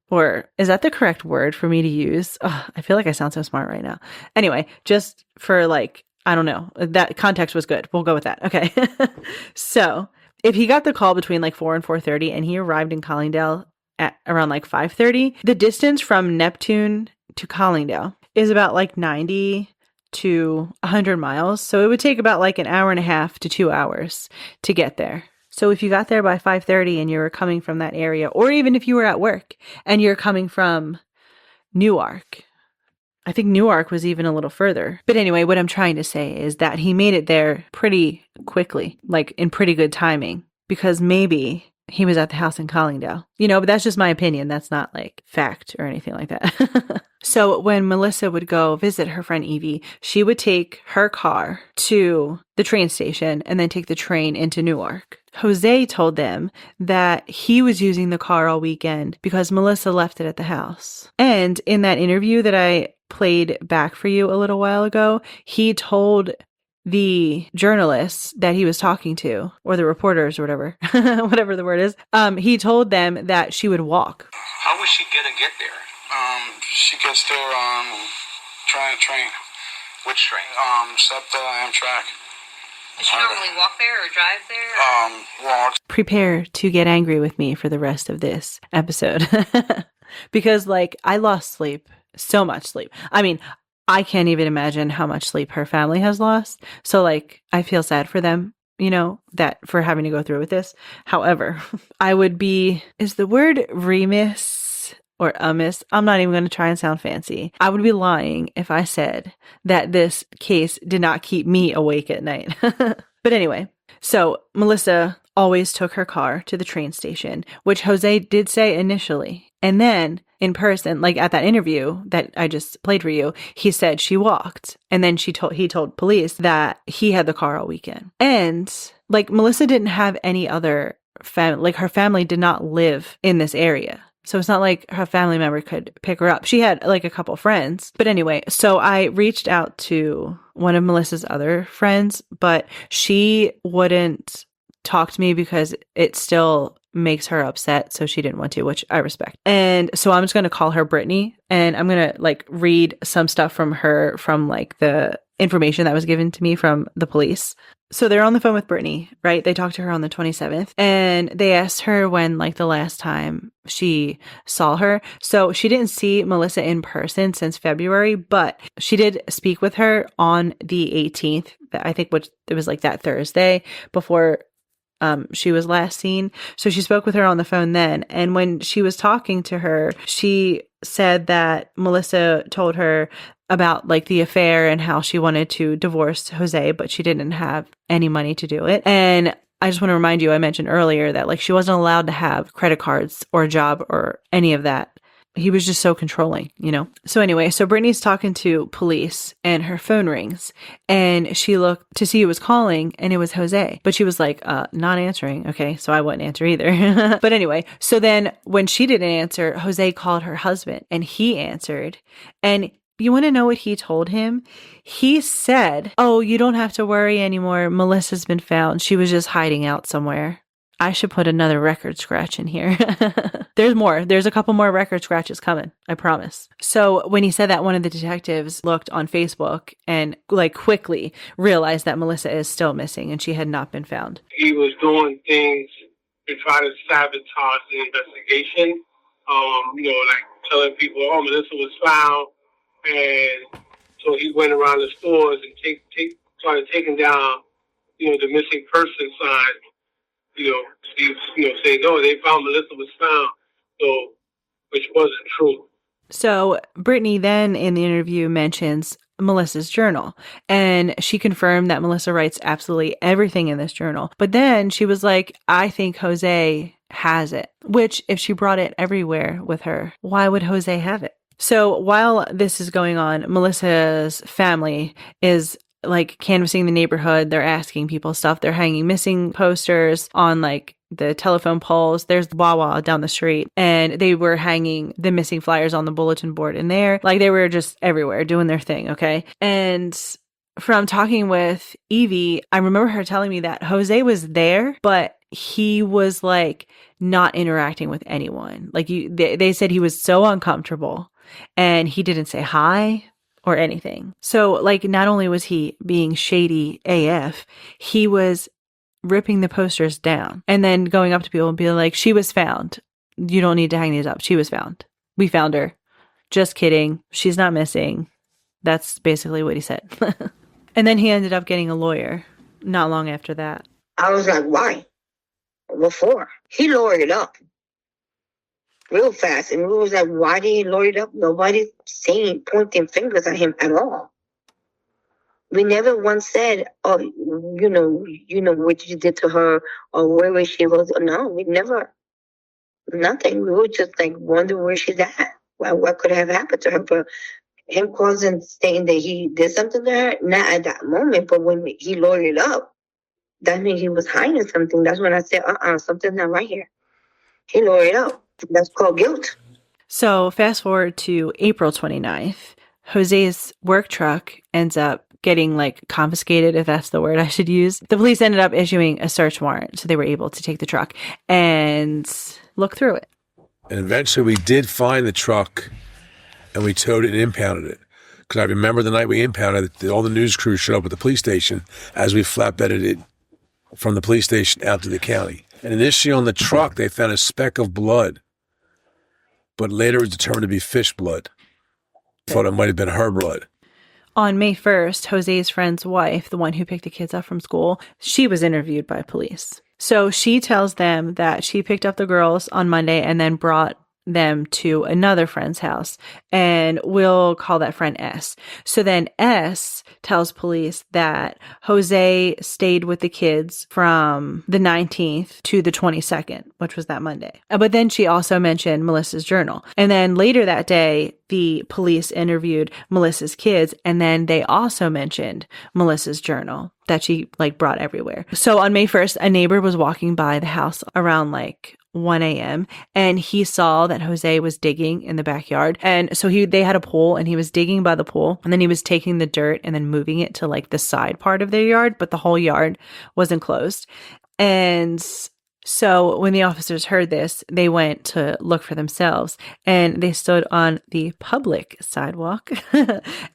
or is that the correct word for me to use? Oh, I feel like I sound so smart right now. Anyway, just for like, I don't know, that context was good. We'll go with that. Okay. So if he got the call between like 4 and 4:30 and he arrived in Collingdale at around like 5:30, the distance from Neptune to Collingdale is about like 90 to 100 miles. So it would take about like an hour and a half to 2 hours to get there. So if you got there by 5:30 and you were coming from that area, or even if you were at work and you're coming from Newark, I think Newark was even a little further. But anyway, what I'm trying to say is that he made it there pretty quickly, like in pretty good timing, because maybe he was at the house in Collingdale. But that's just my opinion. That's not like fact or anything like that. So when Melissa would go visit her friend Evie, she would take her car to the train station and then take the train into Newark. Jose told them that he was using the car all weekend because Melissa left it at the house. And in that interview that I played back for you a little while ago, he told the journalists that he was talking to, or the reporters or whatever, whatever the word is, he told them that she would walk. How was she gonna get there? She gets there on train. Which train? SEPTA, Amtrak. Does she normally walk there or drive there? Walks. Prepare to get angry with me for the rest of this episode. Because I lost sleep, so much sleep. I mean, I can't even imagine how much sleep her family has lost. So I feel sad for them, that for having to go through with this. However, I would be, is the word remiss or amiss? I'm not even going to try and sound fancy. I would be lying if I said that this case did not keep me awake at night. But anyway, so Melissa always took her car to the train station, which Jose did say initially. And then in person, at that interview that I just played for you, he said she walked. And then he told police that he had the car all weekend. And Melissa didn't have any other family, her family did not live in this area. So it's not like her family member could pick her up. She had a couple friends. But anyway, so I reached out to one of Melissa's other friends, but she wouldn't talk to me because it still makes her upset. So she didn't want to, which I respect. And so I'm just going to call her Brittany, and I'm going to read some stuff from her, from the information that was given to me from the police. So they're on the phone with Brittany, right? They talked to her on the 27th, and they asked her when the last time she saw her. So she didn't see Melissa in person since February, but she did speak with her on the 18th, I think, which it was that Thursday before she was last seen. So she spoke with her on the phone then. And when she was talking to her, she said that Melissa told her about the affair and how she wanted to divorce Jose, but she didn't have any money to do it. And I just want to remind you, I mentioned earlier that she wasn't allowed to have credit cards or a job or any of that. He was just so controlling, So anyway, so Brittany's talking to police and her phone rings, and she looked to see who was calling, and it was Jose. But she was not answering. Okay, so I wouldn't answer either. But anyway, so then when she didn't answer, Jose called her husband, and he answered. And you want to know what he told him? He said, "Oh, you don't have to worry anymore. Melissa's been found. She was just hiding out somewhere." I should put another record scratch in here. There's more. There's a couple more record scratches coming. I promise. So when he said that, one of the detectives looked on Facebook and quickly realized that Melissa is still missing and she had not been found. He was doing things to try to sabotage the investigation. Telling people, "Oh, Melissa was found," and so he went around the stores and started taking down, the missing person sign. Saying, "No, they found Melissa was found," so which wasn't true. So Brittany then in the interview mentions Melissa's journal, and she confirmed that Melissa writes absolutely everything in this journal. But then she was like, "I think Jose has it," which if she brought it everywhere with her, why would Jose have it? So while this is going on, Melissa's family is canvassing the neighborhood. They're asking people stuff. They're hanging missing posters on the telephone poles. There's Wawa down the street, and they were hanging the missing flyers on the bulletin board in there. They were just everywhere doing their thing. Okay. And from talking with Evie, I remember her telling me that Jose was there, but he was not interacting with anyone. They said he was so uncomfortable, and he didn't say hi or anything. So not only was he being shady AF, he was ripping the posters down and then going up to people and being like, "She was found. You don't need to hang these up. She was found. We found her. Just kidding. She's not missing." That's basically what he said. And then he ended up getting a lawyer not long after that. I was like, why? What for? He lowered it up. real fast. And we was like, why did he load it up? Nobody's saying, pointing fingers at him at all. We never once said, oh, you know what you did to her or where she was. No, we never, nothing. We would just like wonder where she's at. What could have happened to her? But him causing, saying that he did something to her, not at that moment, but when he loaded it up, that means he was hiding something. That's when I said, something's not right here. He loaded it up. That's called guilt. So fast forward to April 29th, Jose's work truck ends up getting like confiscated, if that's the word I should use. The police ended up issuing a search warrant, so they were able to take the truck and look through it. And eventually we did find the truck and we towed it and impounded it. Because I remember the night we impounded it, all the news crews showed up at the police station as we flatbedded it from the police station out to the county. And initially on the truck, they found a speck of blood, but later it was determined to be fish blood. Thought it might have been her blood. On May 1st, Jose's friend's wife, the one who picked the kids up from school, she was interviewed by police. So she tells them that she picked up the girls on Monday and then brought them to another friend's house, and we'll call that friend S. So then S tells police that Jose stayed with the kids from the 19th to the 22nd, which was that Monday. But then she also mentioned Melissa's journal. And then later that day, the police interviewed Melissa's kids, and then they also mentioned Melissa's journal that she like brought everywhere. So on May 1st, a neighbor was walking by the house around like 1 a.m. and he saw that Jose was digging in the backyard. And so they had a pool and he was digging by the pool, and then he was taking the dirt and then moving it to like the side part of their yard, but the whole yard was enclosed. And so when the officers heard this, they went to look for themselves, and they stood on the public sidewalk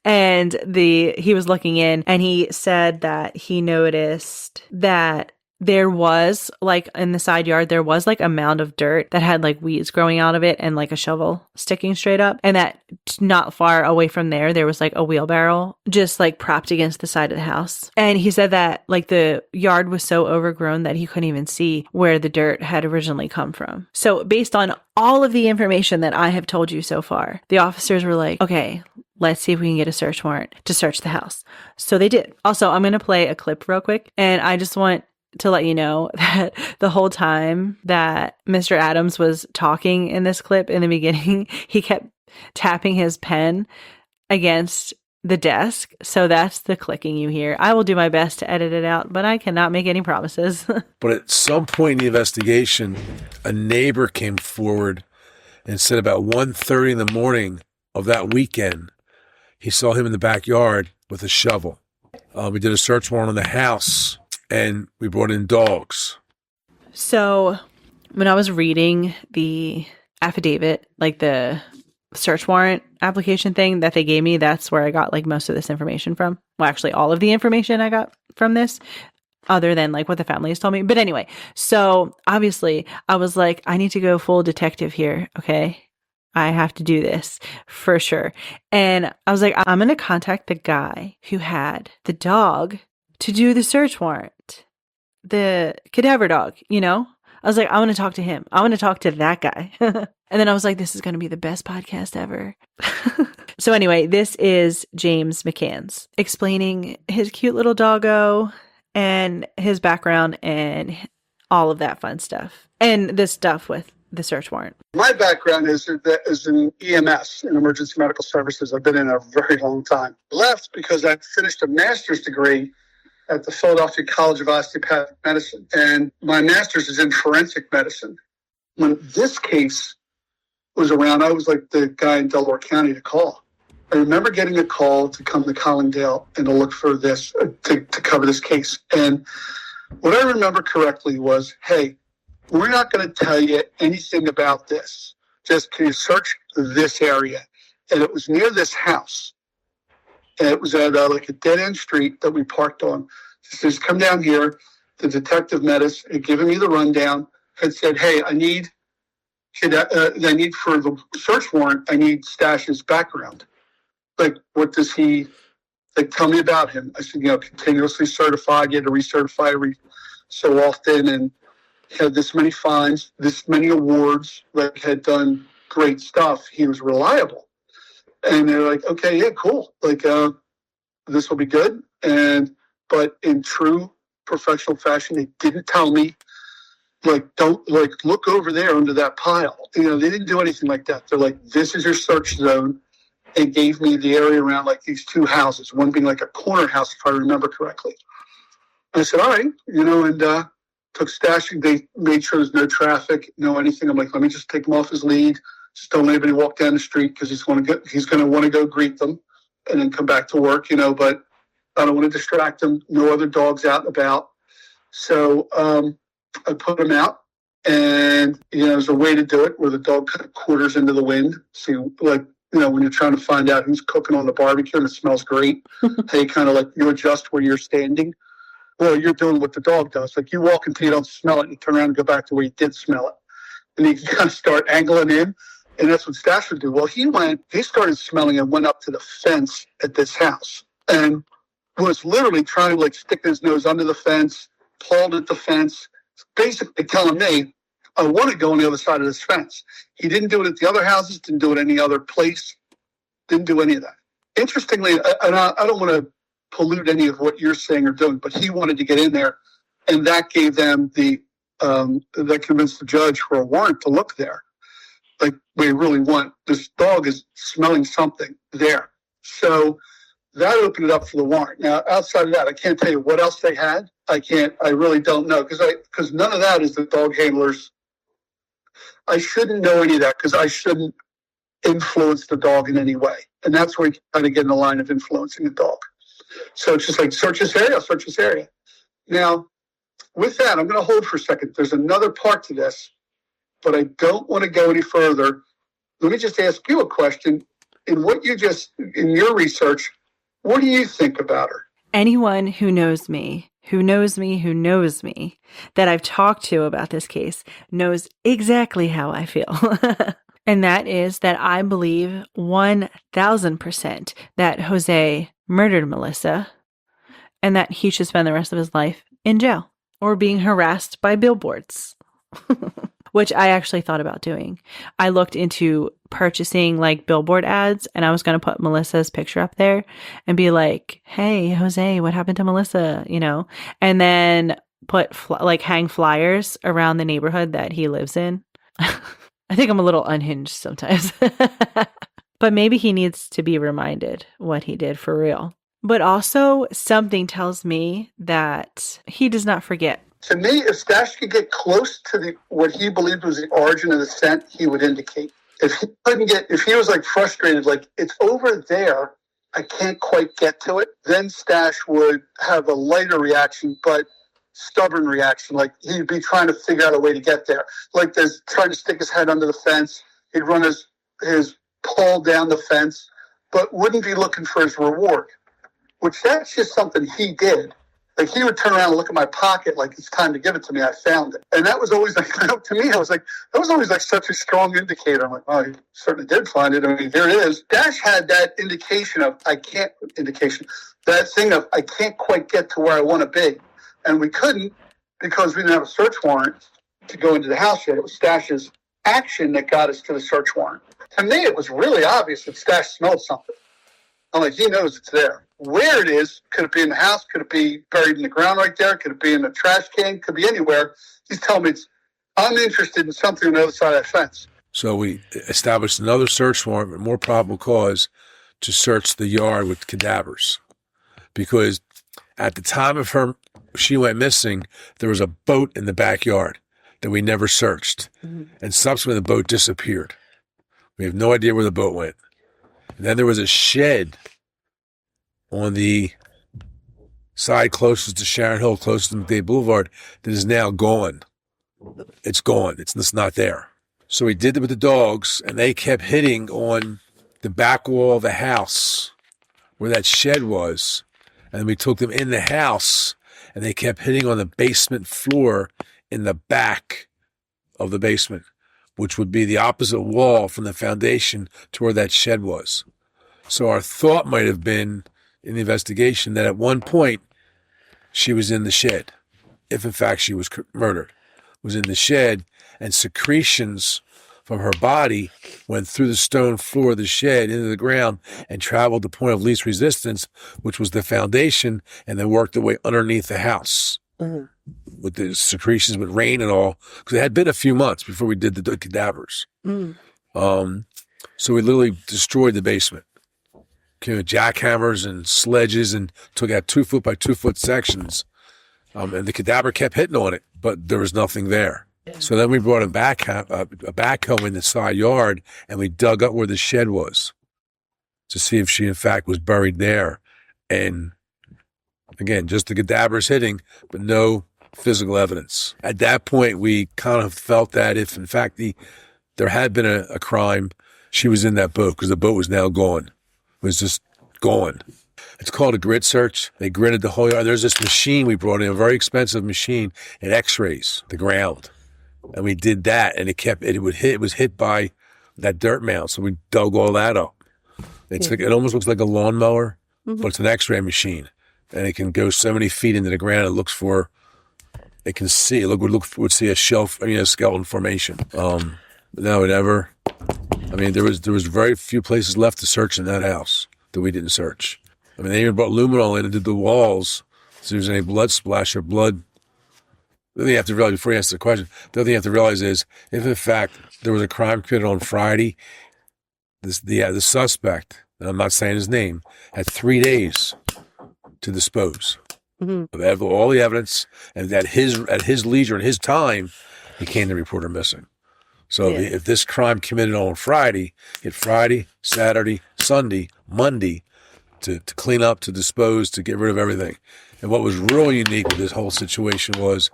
and he was looking in, and he said that he noticed that there was like in the side yard, there was like a mound of dirt that had like weeds growing out of it and like a shovel sticking straight up. And that not far away from there was like a wheelbarrow just like propped against the side of the house. And he said that like the yard was so overgrown that he couldn't even see where the dirt had originally come from. So based on all of the information that I have told you so far, the officers were like, okay, let's see if we can get a search warrant to search the house. So they did. Also, I'm going to play a clip real quick, and I just want to let you know that the whole time that Mr. Adams was talking in this clip in the beginning, he kept tapping his pen against the desk. So that's the clicking you hear. I will do my best to edit it out, but I cannot make any promises. But at some point in the investigation, a neighbor came forward and said about 1:30 in the morning of that weekend, he saw him in the backyard with a shovel. We did a search warrant on the house, and we brought in dogs. So when I was reading the affidavit, like the search warrant application thing that they gave me, that's where I got like most of this information from. Well, actually all of the information I got from this, other than like what the family has told me. But anyway, so obviously I was like, I need to go full detective here. Okay. I have to do this for sure. And I was like, I'm going to contact the guy who had the dog to do the search warrant, the cadaver dog, you know? I was like, I want to talk to him. I want to talk to that guy. And then I was like, this is going to be the best podcast ever. So anyway, this is James McCann's explaining his cute little doggo and his background and all of that fun stuff. And this stuff with the search warrant. My background is in EMS, in emergency medical services. I've been in a very long time. Left because I finished a master's degree at the Philadelphia College of Osteopathic Medicine, and my master's is in forensic medicine. When this case was around, I was like the guy in Delaware County to call. I remember getting a call to come to Collingdale and to look for this, to cover this case. And what I remember correctly was, hey, we're not going to tell you anything about this. Just can you search this area? And it was near this house. And it was at like a dead-end street that we parked on. She says, come down here. The detective met us and given me the rundown and said, hey, I need for the search warrant, I need Stash's background. Like, what does he, like, tell me about him. I said, continuously certified. You had to recertify every so often. And had this many fines, this many awards, like had done great stuff. He was reliable. And they're like, okay, yeah, cool. Like, this will be good. But in true professional fashion, they didn't tell me, like, don't, like, look over there under that pile. You know, they didn't do anything like that. They're like, this is your search zone. And gave me the area around like these two houses, one being like a corner house, if I remember correctly. I said, all right, and took stashing. They made sure there's no traffic, no anything. I'm like, let me just take him off his lead. Just don't let anybody walk down the street because he's going to want to go greet them and then come back to work, but I don't want to distract him. No other dogs out and about. So I put him out, and, there's a way to do it where the dog kind of quarters into the wind. So, like, when you're trying to find out who's cooking on the barbecue and it smells great, hey, kind of like you adjust where you're standing. Well, you're doing what the dog does. Like you walk until you don't smell it, and you turn around and go back to where you did smell it. And you kind of start angling in, and that's what Stash would do. Well, he started smelling and went up to the fence at this house and was literally trying to like stick his nose under the fence, pawed at the fence, basically telling me, I want to go on the other side of this fence. He didn't do it at the other houses, didn't do it any other place, didn't do any of that. Interestingly, and I don't want to pollute any of what you're saying or doing, but he wanted to get in there, and that gave them that convinced the judge for a warrant to look there. Like, we really want, this dog is smelling something there. So that opened it up for the warrant. Now, outside of that, I can't tell you what else they had. I really don't know, because none of that is the dog handlers. I shouldn't know any of that because I shouldn't influence the dog in any way. And that's where you kind of get in the line of influencing the dog. So it's just like, search this area. Now, with that, I'm going to hold for a second. There's another part to this, but I don't want to go any further. Let me just ask you a question. In your research, what do you think about her? Anyone who knows me, that I've talked to about this case knows exactly how I feel. And that is that I believe 1000% that Jose murdered Melissa and that he should spend the rest of his life in jail or being harassed by billboards, which I actually thought about doing. I looked into purchasing like billboard ads, and I was going to put Melissa's picture up there and be like, hey, Jose, what happened to Melissa? And then put hang flyers around the neighborhood that he lives in. I think I'm a little unhinged sometimes, but maybe he needs to be reminded what he did for real. But also something tells me that he does not forget. To me, if Stash could get close to what he believed was the origin of the scent, he would indicate. If he was like frustrated, like it's over there, I can't quite get to it, then Stash would have a lighter reaction, but stubborn reaction. Like he'd be trying to figure out a way to get there. Like there's trying to stick his head under the fence. He'd run his paw down the fence, but wouldn't be looking for his reward, which that's just something he did. Like he would turn around and look at my pocket like it's time to give it to me. I found it. And that was always like, to me, I was like, that was always like such a strong indicator. I'm like, oh, he certainly did find it. I mean, here it is. Dash had that indication of, that thing of, I can't quite get to where I want to be. And we couldn't because we didn't have a search warrant to go into the house yet. It was Stash's action that got us to the search warrant. To me, it was really obvious that Stash smelled something. I'm like, he knows it's there. Where it is, could it be in the house? Could it be buried in the ground right there? Could it be in the trash can? Could be anywhere. He's telling me I'm interested in something on the other side of that fence. So we established another search warrant, more probable cause, to search the yard with cadavers. Because at the time of she went missing, there was a boat in the backyard that we never searched. Mm-hmm. And subsequently, the boat disappeared. We have no idea where the boat went. And then there was a shed on the side closest to Sharon Hill, closest to McDade Boulevard, that is now gone. It's gone. It's not there. So we did it with the dogs, and they kept hitting on the back wall of the house where that shed was. And then we took them in the house, and they kept hitting on the basement floor in the back of the basement, which would be the opposite wall from the foundation to where that shed was. So our thought might have been in the investigation that at one point she was in the shed, if in fact she was murdered. was in the shed, and secretions from her body went through the stone floor of the shed into the ground and traveled the point of least resistance, which was the foundation, and then worked their way underneath the house. With the secretions, with rain and all, because it had been a few months before we did the cadavers. So we literally destroyed the basement. Came with jackhammers and sledges and took out 2 foot by 2 foot sections. And the cadaver kept hitting on it, but there was nothing there. So then we brought a backhoe in the side yard, and we dug up where the shed was to see if she in fact was buried there. And again, just the cadavers hitting, but no physical evidence. At that point, we kind of felt that if in fact there had been a crime, she was in that boat, because the boat was now gone. It was just gone. It's called a grit search. They gritted the whole yard. There's this machine we brought in, a very expensive machine. It x-rays the ground. And we did that, and it was hit by that dirt mound. So we dug all that up. It almost looks like a lawnmower, but it's an x-ray machine. And it can go so many feet into the ground. It can see, it would see a skeleton formation. No, there was very few places left to search in that house that we didn't search. They even brought luminol in and did the walls. So there's any blood splash or blood. The other thing you have to realize before you answer the question, the other thing you have to realize is if in fact there was a crime committed on Friday, the suspect, and I'm not saying his name, had 3 days to dispose of all the evidence, and at his leisure and his time, he came to report her missing. So if this crime committed on Friday, hit Friday, Saturday, Sunday, Monday, to clean up, to dispose, to get rid of everything. And what was really unique with this whole situation was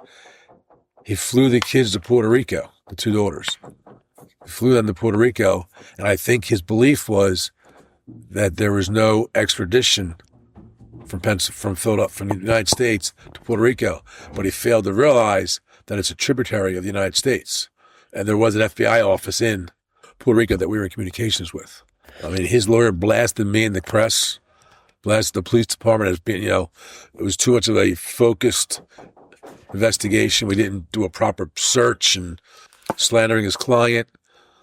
he flew the kids to Puerto Rico, the 2 daughters. He flew them to Puerto Rico, and I think his belief was that there was no extradition from Philadelphia, from the United States to Puerto Rico, but he failed to realize that it's a tributary of the United States. And there was an FBI office in Puerto Rico that we were in communications with. His lawyer blasted me in the press, blasted the police department as being, it was too much of a focused investigation. We didn't do a proper search, and slandering his client,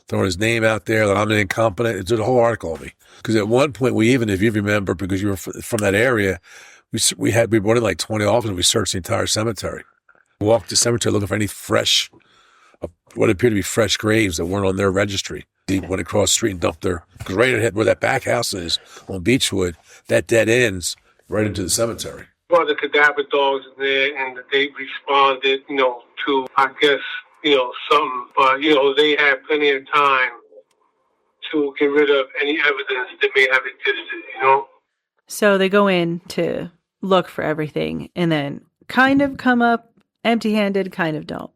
throwing his name out there that I'm incompetent. It's a whole article on me. Because at one point, if you remember, because you were from that area, we brought in like 20 officers, and we searched the entire cemetery. We walked the cemetery looking for any fresh, what appeared to be fresh graves that weren't on their registry. They went across the street and dumped because right ahead where that back house is on Beechwood, that dead ends right into the cemetery. Well, the cadaver dogs in there, and they responded, to, I guess, something. But, they had plenty of time to get rid of any evidence that may have existed, So they go in to look for everything and then kind of come up empty-handed, kind of don't.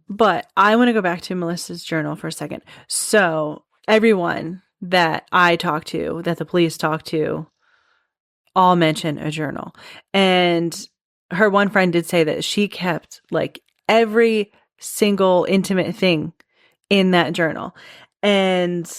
But I want to go back to Melissa's journal for a second. So everyone that I talked to, that the police talked to, all mention a journal. And her one friend did say that she kept like every single intimate thing in that journal. And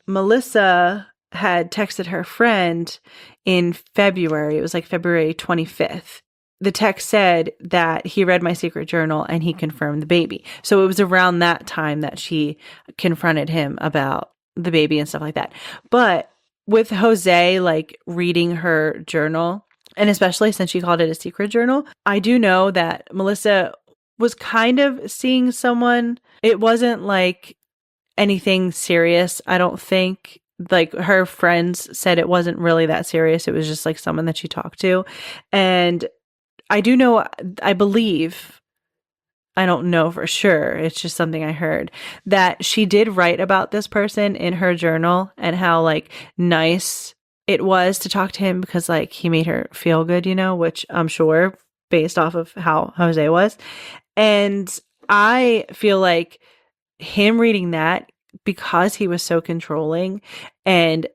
Melissa had texted her friend in February. It was like February 25th. The text said that he read my secret journal and he confirmed the baby. So it was around that time that she confronted him about the baby and stuff like that. But with Jose, like reading her journal, and especially since she called it a secret journal, I do know that Melissa was kind of seeing someone. It wasn't like anything serious, I don't think. Like her friends said it wasn't really that serious. It was just like someone that she talked to. And I do know, I believe, I don't know for sure, it's just something I heard, that she did write about this person in her journal and how like nice it was to talk to him because like he made her feel good, which I'm sure based off of how Jose was. And I feel like him reading that, because he was so controlling and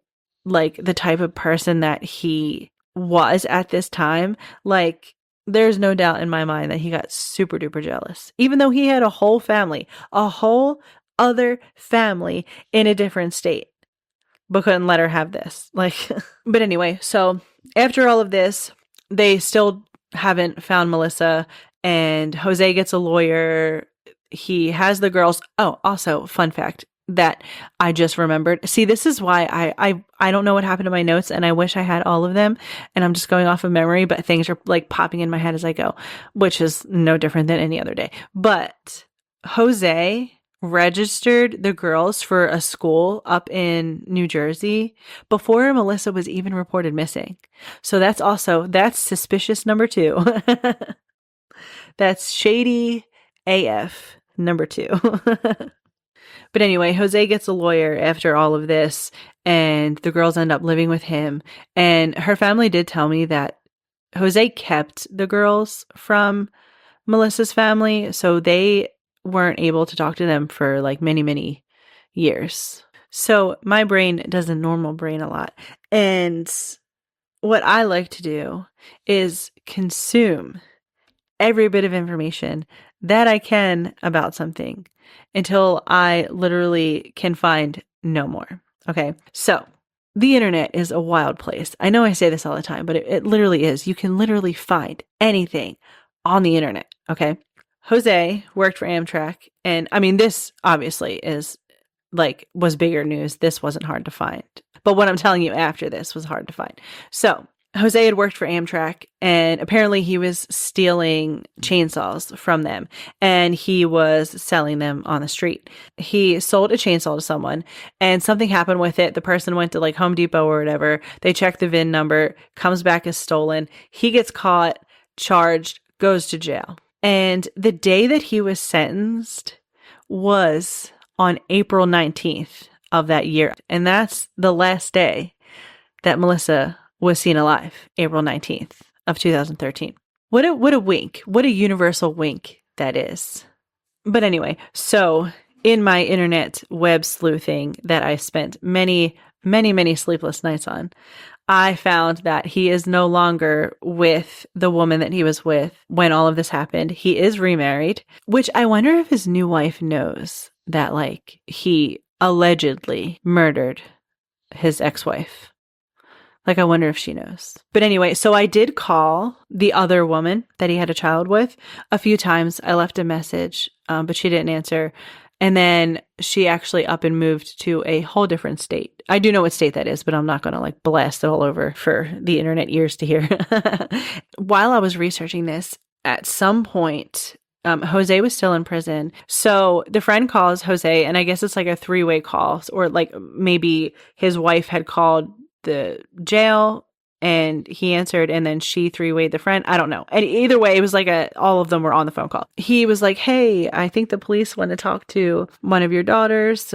like the type of person that he was at this time, like there's no doubt in my mind that he got super duper jealous, even though he had a whole family, a whole other family in a different state, but couldn't let her have this. Like, but anyway, so after all of this, they still haven't found Melissa, and Jose gets a lawyer. he has the girls. Oh, also, fun fact that I just remembered. See, this is why I don't know what happened to my notes, and I wish I had all of them, and I'm just going off of memory, but things are like popping in my head as I go, which is no different than any other day. But Jose registered the girls for a school up in New Jersey before Melissa was even reported missing. So that's suspicious number 2. That's shady AF number 2. But anyway, Jose gets a lawyer after all of this, and the girls end up living with him. And her family did tell me that Jose kept the girls from Melissa's family, so they weren't able to talk to them for like many, many years. So my brain does a normal brain a lot. And what I like to do is consume every bit of information that I can about something until I literally can find no more. Okay. So the internet is a wild place. I know I say this all the time, but it literally is. You can literally find anything on the internet. Okay. Jose worked for Amtrak. And I mean, this obviously was bigger news. This wasn't hard to find. But what I'm telling you after this was hard to find. So Jose had worked for Amtrak, and apparently he was stealing chainsaws from them, and he was selling them on the street. He sold a chainsaw to someone, and something happened with it. The person went to like Home Depot or whatever. They checked the VIN number, comes back as stolen. He gets caught, charged, goes to jail. And the day that he was sentenced was on April 19th of that year. And that's the last day that Melissa was seen alive, April 19th of 2013. What a wink. What a universal wink that is. But anyway, so in my internet web sleuthing that I spent many, many, many sleepless nights on, I found that he is no longer with the woman that he was with when all of this happened. He is remarried, which I wonder if his new wife knows that like he allegedly murdered his ex-wife. Like, I wonder if she knows. But anyway, so I did call the other woman that he had a child with a few times. I left a message, but she didn't answer. And then she actually up and moved to a whole different state. I do know what state that is, but I'm not going to like blast it all over for the internet ears to hear. While I was researching this, at some point, Jose was still in prison. So the friend calls Jose, and I guess it's like a 3-way call, or like maybe his wife had called the jail and he answered, and then she 3-wayed the friend. I don't know. And either way, it was like all of them were on the phone call. He was like, hey, I think the police want to talk to one of your daughters,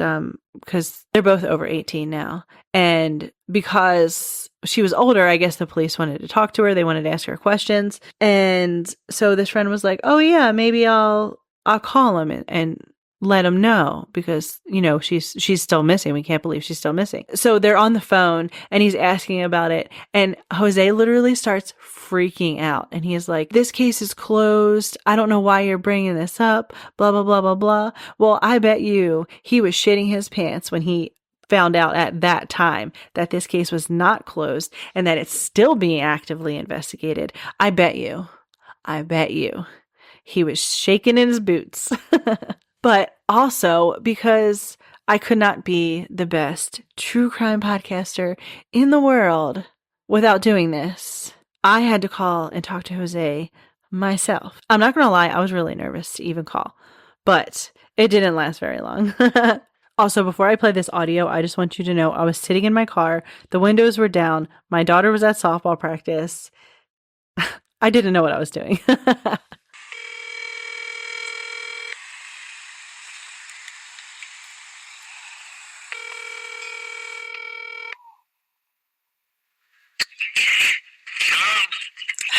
because they're both over 18 now. And because she was older, I guess the police wanted to talk to her. They wanted to ask her questions. And so this friend was like, oh yeah, maybe I'll call him and let him know, because, you know, she's still missing. We can't believe she's still missing. So they're on the phone and he's asking about it. And Jose literally starts freaking out. And he's like, this case is closed. I don't know why you're bringing this up. Blah, blah, blah, blah, blah. Well, I bet you he was shitting his pants when he found out at that time that this case was not closed and that it's still being actively investigated. I bet you he was shaking in his boots. But also because I could not be the best true crime podcaster in the world without doing this, I had to call and talk to Jose myself. I'm not going to lie, I was really nervous to even call, but it didn't last very long. Also, before I play this audio, I just want you to know I was sitting in my car, the windows were down, my daughter was at softball practice. I didn't know what I was doing.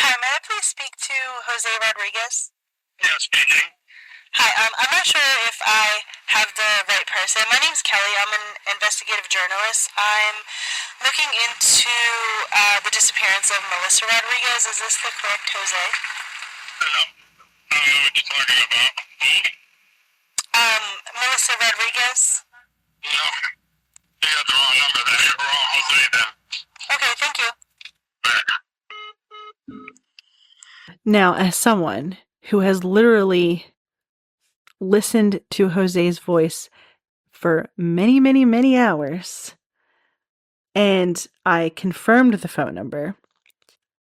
Hi, may I please speak to Jose Rodriguez? Yeah, speaking. Hi, I'm not sure if I have the right person. My name's Kelly. I'm an investigative journalist. I'm looking into the disappearance of Melissa Rodriguez. Is this the correct Jose? No. I don't know what you're talking about. Melissa Rodriguez? No. You got the wrong number there. You're wrong Jose then. Okay, thank you. Now, as someone who has literally listened to Jose's voice for many, many, many hours, and I confirmed the phone number.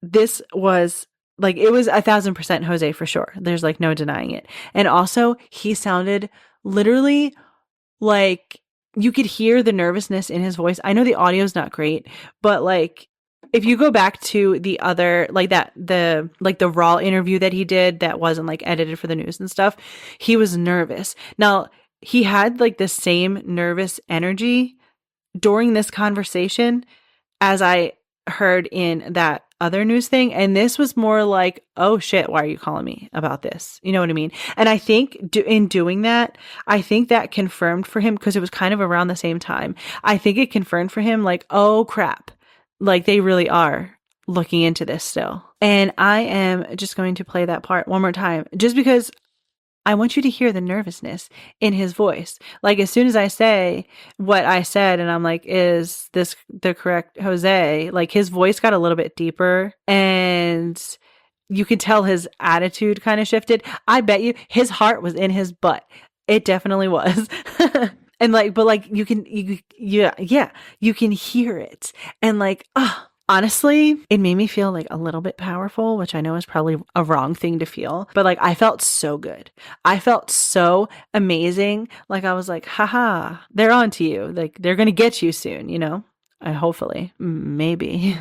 This was like, it was 1,000% Jose for sure. There's like no denying it. And also, he sounded literally like you could hear the nervousness in his voice. I know the audio's not great, but like, if you go back to the other, like the raw interview that he did that wasn't like edited for the news and stuff, he was nervous. Now, he had like the same nervous energy during this conversation as I heard in that other news thing. And this was more like, oh shit, why are you calling me about this? You know what I mean? And I think in doing that, I think that confirmed for him, because it was kind of around the same time. I think it confirmed for him like, oh crap, like they really are looking into this still. And I am just going to play that part one more time, just because I want you to hear the nervousness in his voice. Like, as soon as I say what I said and I'm like, is this the correct Jose? Like, his voice got a little bit deeper and you could tell his attitude kind of shifted. I bet you his heart was in his butt. It definitely was. And like, but like you can hear it. And like, honestly, it made me feel like a little bit powerful, which I know is probably a wrong thing to feel, but like I felt so good. I felt so amazing. Like I was like, haha, they're on to you. Like they're going to get you soon, you know? Hopefully, maybe.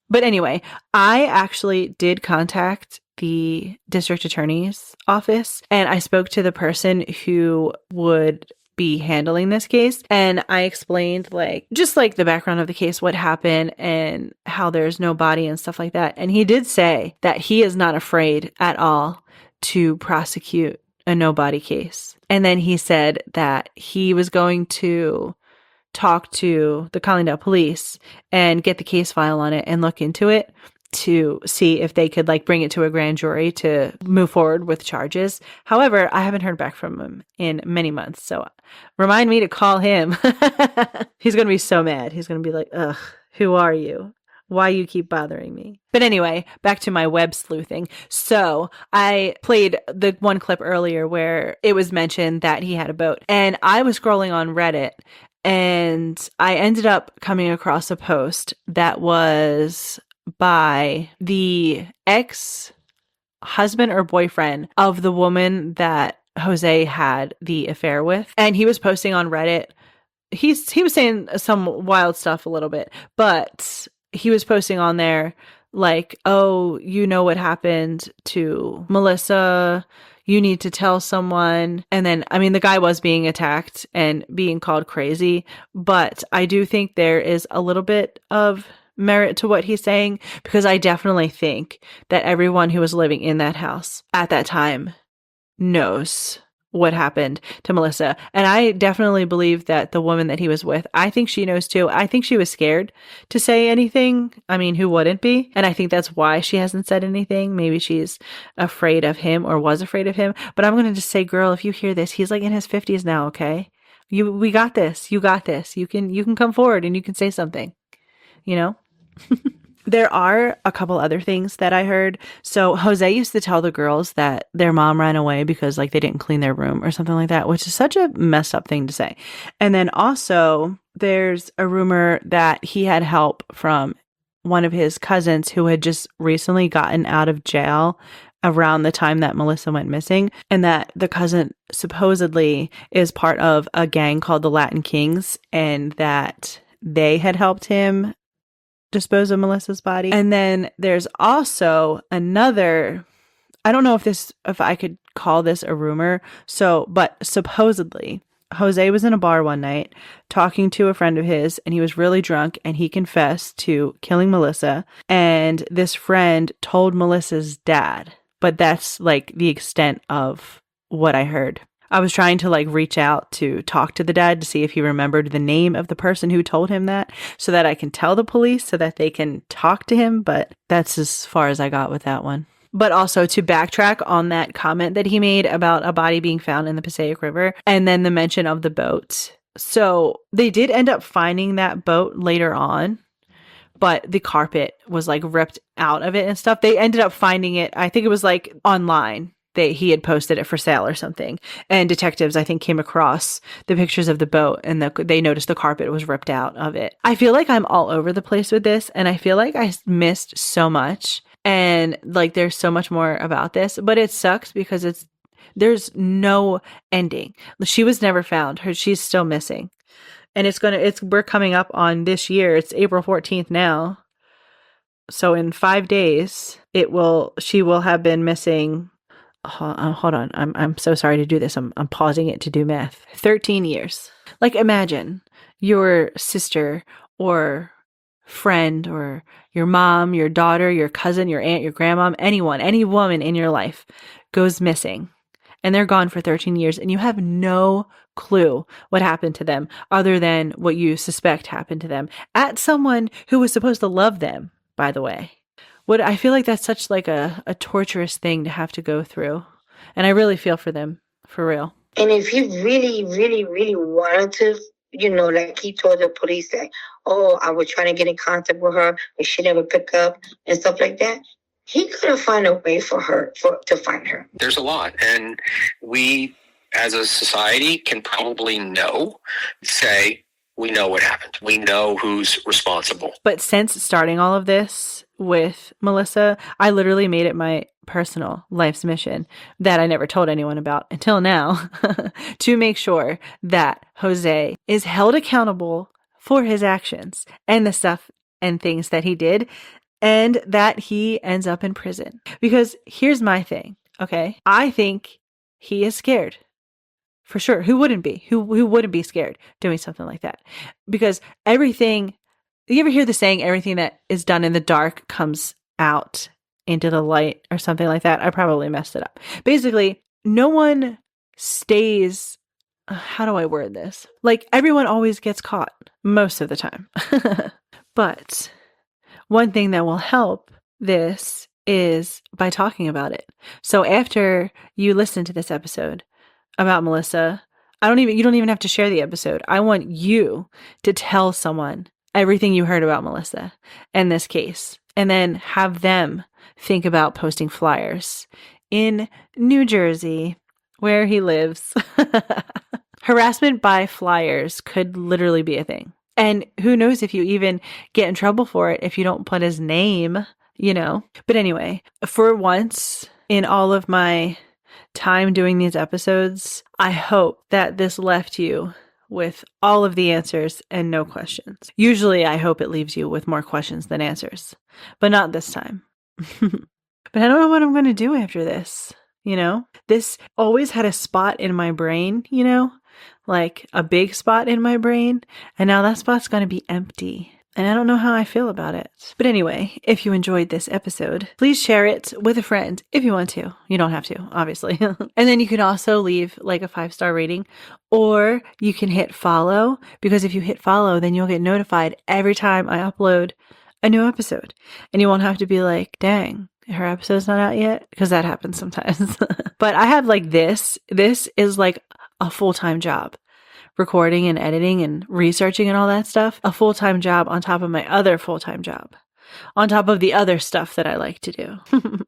But anyway, I actually did contact the district attorney's office and I spoke to the person who would be handling this case, and I explained like just like the background of the case, what happened and how there's no body and stuff like that. And he did say that he is not afraid at all to prosecute a no body case. And then he said that he was going to talk to the Collingdale police and get the case file on it and look into it to see if they could like bring it to a grand jury to move forward with charges. However, I haven't heard back from him in many months. So remind me to call him. He's going to be so mad. He's going to be like, ugh, who are you? Why you keep bothering me? But anyway, back to my web sleuthing. So I played the one clip earlier where it was mentioned that he had a boat, and I was scrolling on Reddit and I ended up coming across a post that was by the ex-husband or boyfriend of the woman that Jose had the affair with. And he was posting on Reddit. He was saying some wild stuff a little bit, but he was posting on there like, oh, you know what happened to Melissa? You need to tell someone. And then, I mean, the guy was being attacked and being called crazy, but I do think there is a little bit of merit to what he's saying, because I definitely think that everyone who was living in that house at that time knows what happened to Melissa. And I definitely believe that the woman that he was with, I think she knows too. I think she was scared to say anything. I mean, who wouldn't be? And I think that's why she hasn't said anything. Maybe she's afraid of him or was afraid of him. But I'm going to just say, girl, if you hear this, he's like in his 50s now, okay? We got this. You got this. You can come forward and you can say something, you know? There are a couple other things that I heard. So Jose used to tell the girls that their mom ran away because like they didn't clean their room or something like that, which is such a messed up thing to say. And then also there's a rumor that he had help from one of his cousins who had just recently gotten out of jail around the time that Melissa went missing, and that the cousin supposedly is part of a gang called the Latin Kings, and that they had helped him dispose of Melissa's body. And then there's also another, I don't know if I could call this a rumor. But supposedly Jose was in a bar one night talking to a friend of his, and he was really drunk and he confessed to killing Melissa. And this friend told Melissa's dad, but that's like the extent of what I heard. I was trying to like reach out to talk to the dad to see if he remembered the name of the person who told him that, so that I can tell the police so that they can talk to him. But that's as far as I got with that one. But also to backtrack on that comment that he made about a body being found in the Passaic River and then the mention of the boat. So they did end up finding that boat later on, but the carpet was like ripped out of it and stuff. They ended up finding it. I think it was like online. he had posted it for sale or something. And detectives, I think, came across the pictures of the boat and they noticed the carpet was ripped out of it. I feel like I'm all over the place with this, and I feel like I missed so much. And like, there's so much more about this, but it sucks because there's no ending. She was never found. She's still missing. And we're coming up on this year. It's April 14th now. So in 5 days, she will have been missing. Hold on. I'm so sorry to do this. I'm pausing it to do math. 13 years. Like, imagine your sister or friend or your mom, your daughter, your cousin, your aunt, your grandma, any woman in your life goes missing, and they're gone for 13 years, and you have no clue what happened to them other than what you suspect happened to them at someone who was supposed to love them, by the way. I feel like that's such like a torturous thing to have to go through. And I really feel for them, for real. And if he really, really, really wanted to, like he told the police that, oh, I was trying to get in contact with her, but she never picked up and stuff like that, he could have found a way to find her. There's a lot. And we, as a society, can probably say, we know what happened. We know who's responsible. But since starting all of this with Melissa, I literally made it my personal life's mission that I never told anyone about until now to make sure that Jose is held accountable for his actions and the stuff and things that he did, and that he ends up in prison. Because here's my thing, okay? I think he is scared. For sure. Who wouldn't be? Who wouldn't be scared doing something like that? Because you ever hear the saying, everything that is done in the dark comes out into the light or something like that? I probably messed it up. Basically, no one stays, how do I word this? Like, everyone always gets caught most of the time. But one thing that will help this is by talking about it. So after you listen to this episode about Melissa, you don't even have to share the episode. I want you to tell someone everything you heard about Melissa and this case, and then have them think about posting flyers in New Jersey, where he lives. Harassment by flyers could literally be a thing. And who knows if you even get in trouble for it if you don't put his name, But anyway, for once in all of my time doing these episodes, I hope that this left you with all of the answers and no questions. Usually I hope it leaves you with more questions than answers, but not this time. But I don't know what I'm going to do after this, This always had a spot in my brain, like a big spot in my brain, and now that spot's going to be empty. And I don't know how I feel about it. But anyway, if you enjoyed this episode, please share it with a friend if you want to. You don't have to, obviously. And then you can also leave like a 5-star rating, or you can hit follow, because if you hit follow, then you'll get notified every time I upload a new episode. And you won't have to be like, dang, her episode's not out yet, because that happens sometimes. But I have like this is like a full-time job. Recording and editing and researching and all that stuff, a full-time job on top of my other full-time job, on top of the other stuff that I like to do.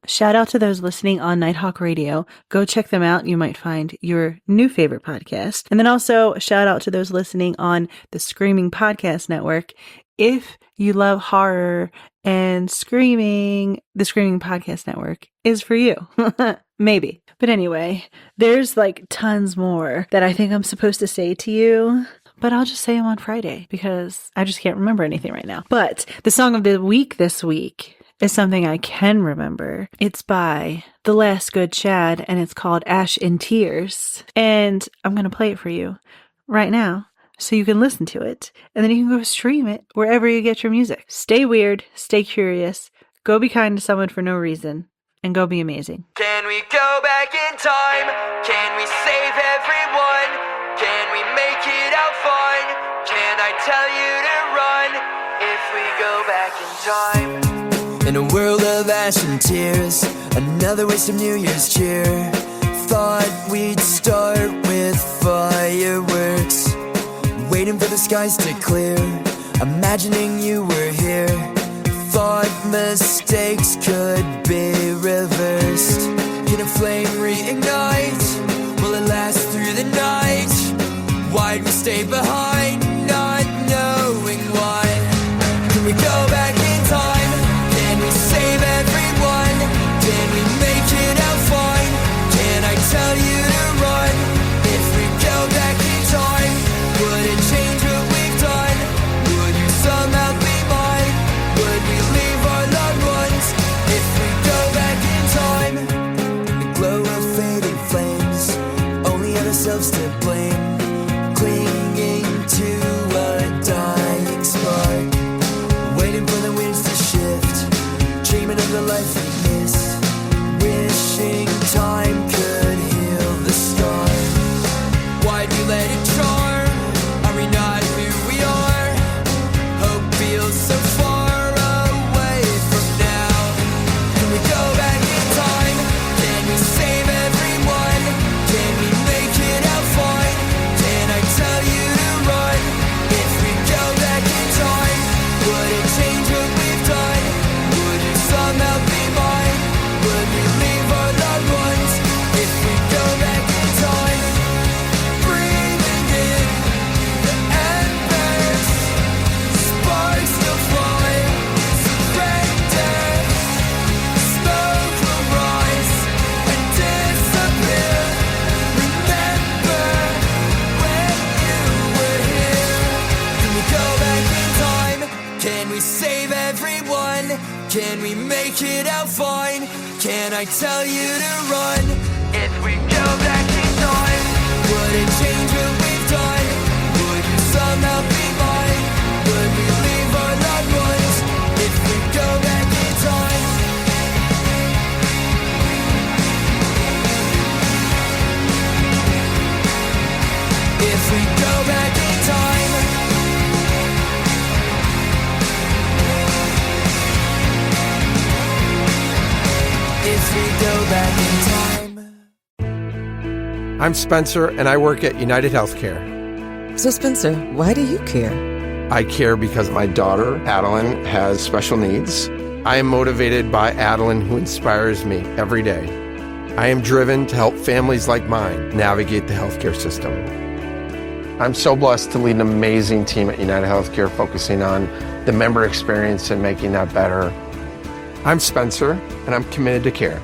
Shout out to those listening on Nighthawk Radio. Go check them out. You might find your new favorite podcast. And then also shout out to those listening on the Screaming Podcast Network. If you love horror and screaming, the Screaming Podcast Network is for you. Maybe. But anyway, there's like tons more that I think I'm supposed to say to you, but I'll just say them on Friday because I just can't remember anything right now. But the song of the week this week is something I can remember. It's by The Last Good Chad, and it's called Ash in Tears. And I'm going to play it for you right now so you can listen to it, and then you can go stream it wherever you get your music. Stay weird, stay curious, go be kind to someone for no reason, and go be amazing. Can we go back in time? Can we save everyone? Can we make it out fun? Can I tell you to run if we go back in time? In a world of ash and tears, another waste of New Year's cheer. Thought we'd start with fireworks, waiting for the skies to clear, imagining you were here. Thought mistakes could be reversed. Getting flame reignite? Will it last through the night? Why'd we stay behind, not knowing why? Can we go back in time? Can we save everyone? Can we make it out fine? Can I tell you to run? If we go back in time, would it change what we've done? Would you somehow be mine? Would we leave our loved ones? If we go back in time, the glow of fading flames, only ourselves to blame, clinging to a dying spark, waiting for the winds to shift, dreaming of the life we miss, wishing time could heal the scar. Why'd we let it charm? Are we not who we are? Hope feels so far away from now. Can we go back in time? Can we save everyone? Can we make it out fine? Can I tell you to run? If we go back in time, would it change what we've done? Would you somehow be mine? Would we leave our loved ones? If we go back in time, breathing in the embers, sparks will fly, surrender, smoke will rise and disappear. Remember when you were here? Can we go back in time? Can we save everyone? Can we make it out fine? Can I tell you to run? If we go back in time, would it change what we've done? Would you somehow be mine? Would we leave our loved ones? If we go back in time, if we go back in time, if we go back in time. I'm Spencer, and I work at United Healthcare. So, Spencer, why do you care? I care because my daughter, Adeline, has special needs. I am motivated by Adeline, who inspires me every day. I am driven to help families like mine navigate the healthcare system. I'm so blessed to lead an amazing team at United Healthcare focusing on the member experience and making that better. I'm Spencer, and I'm committed to care.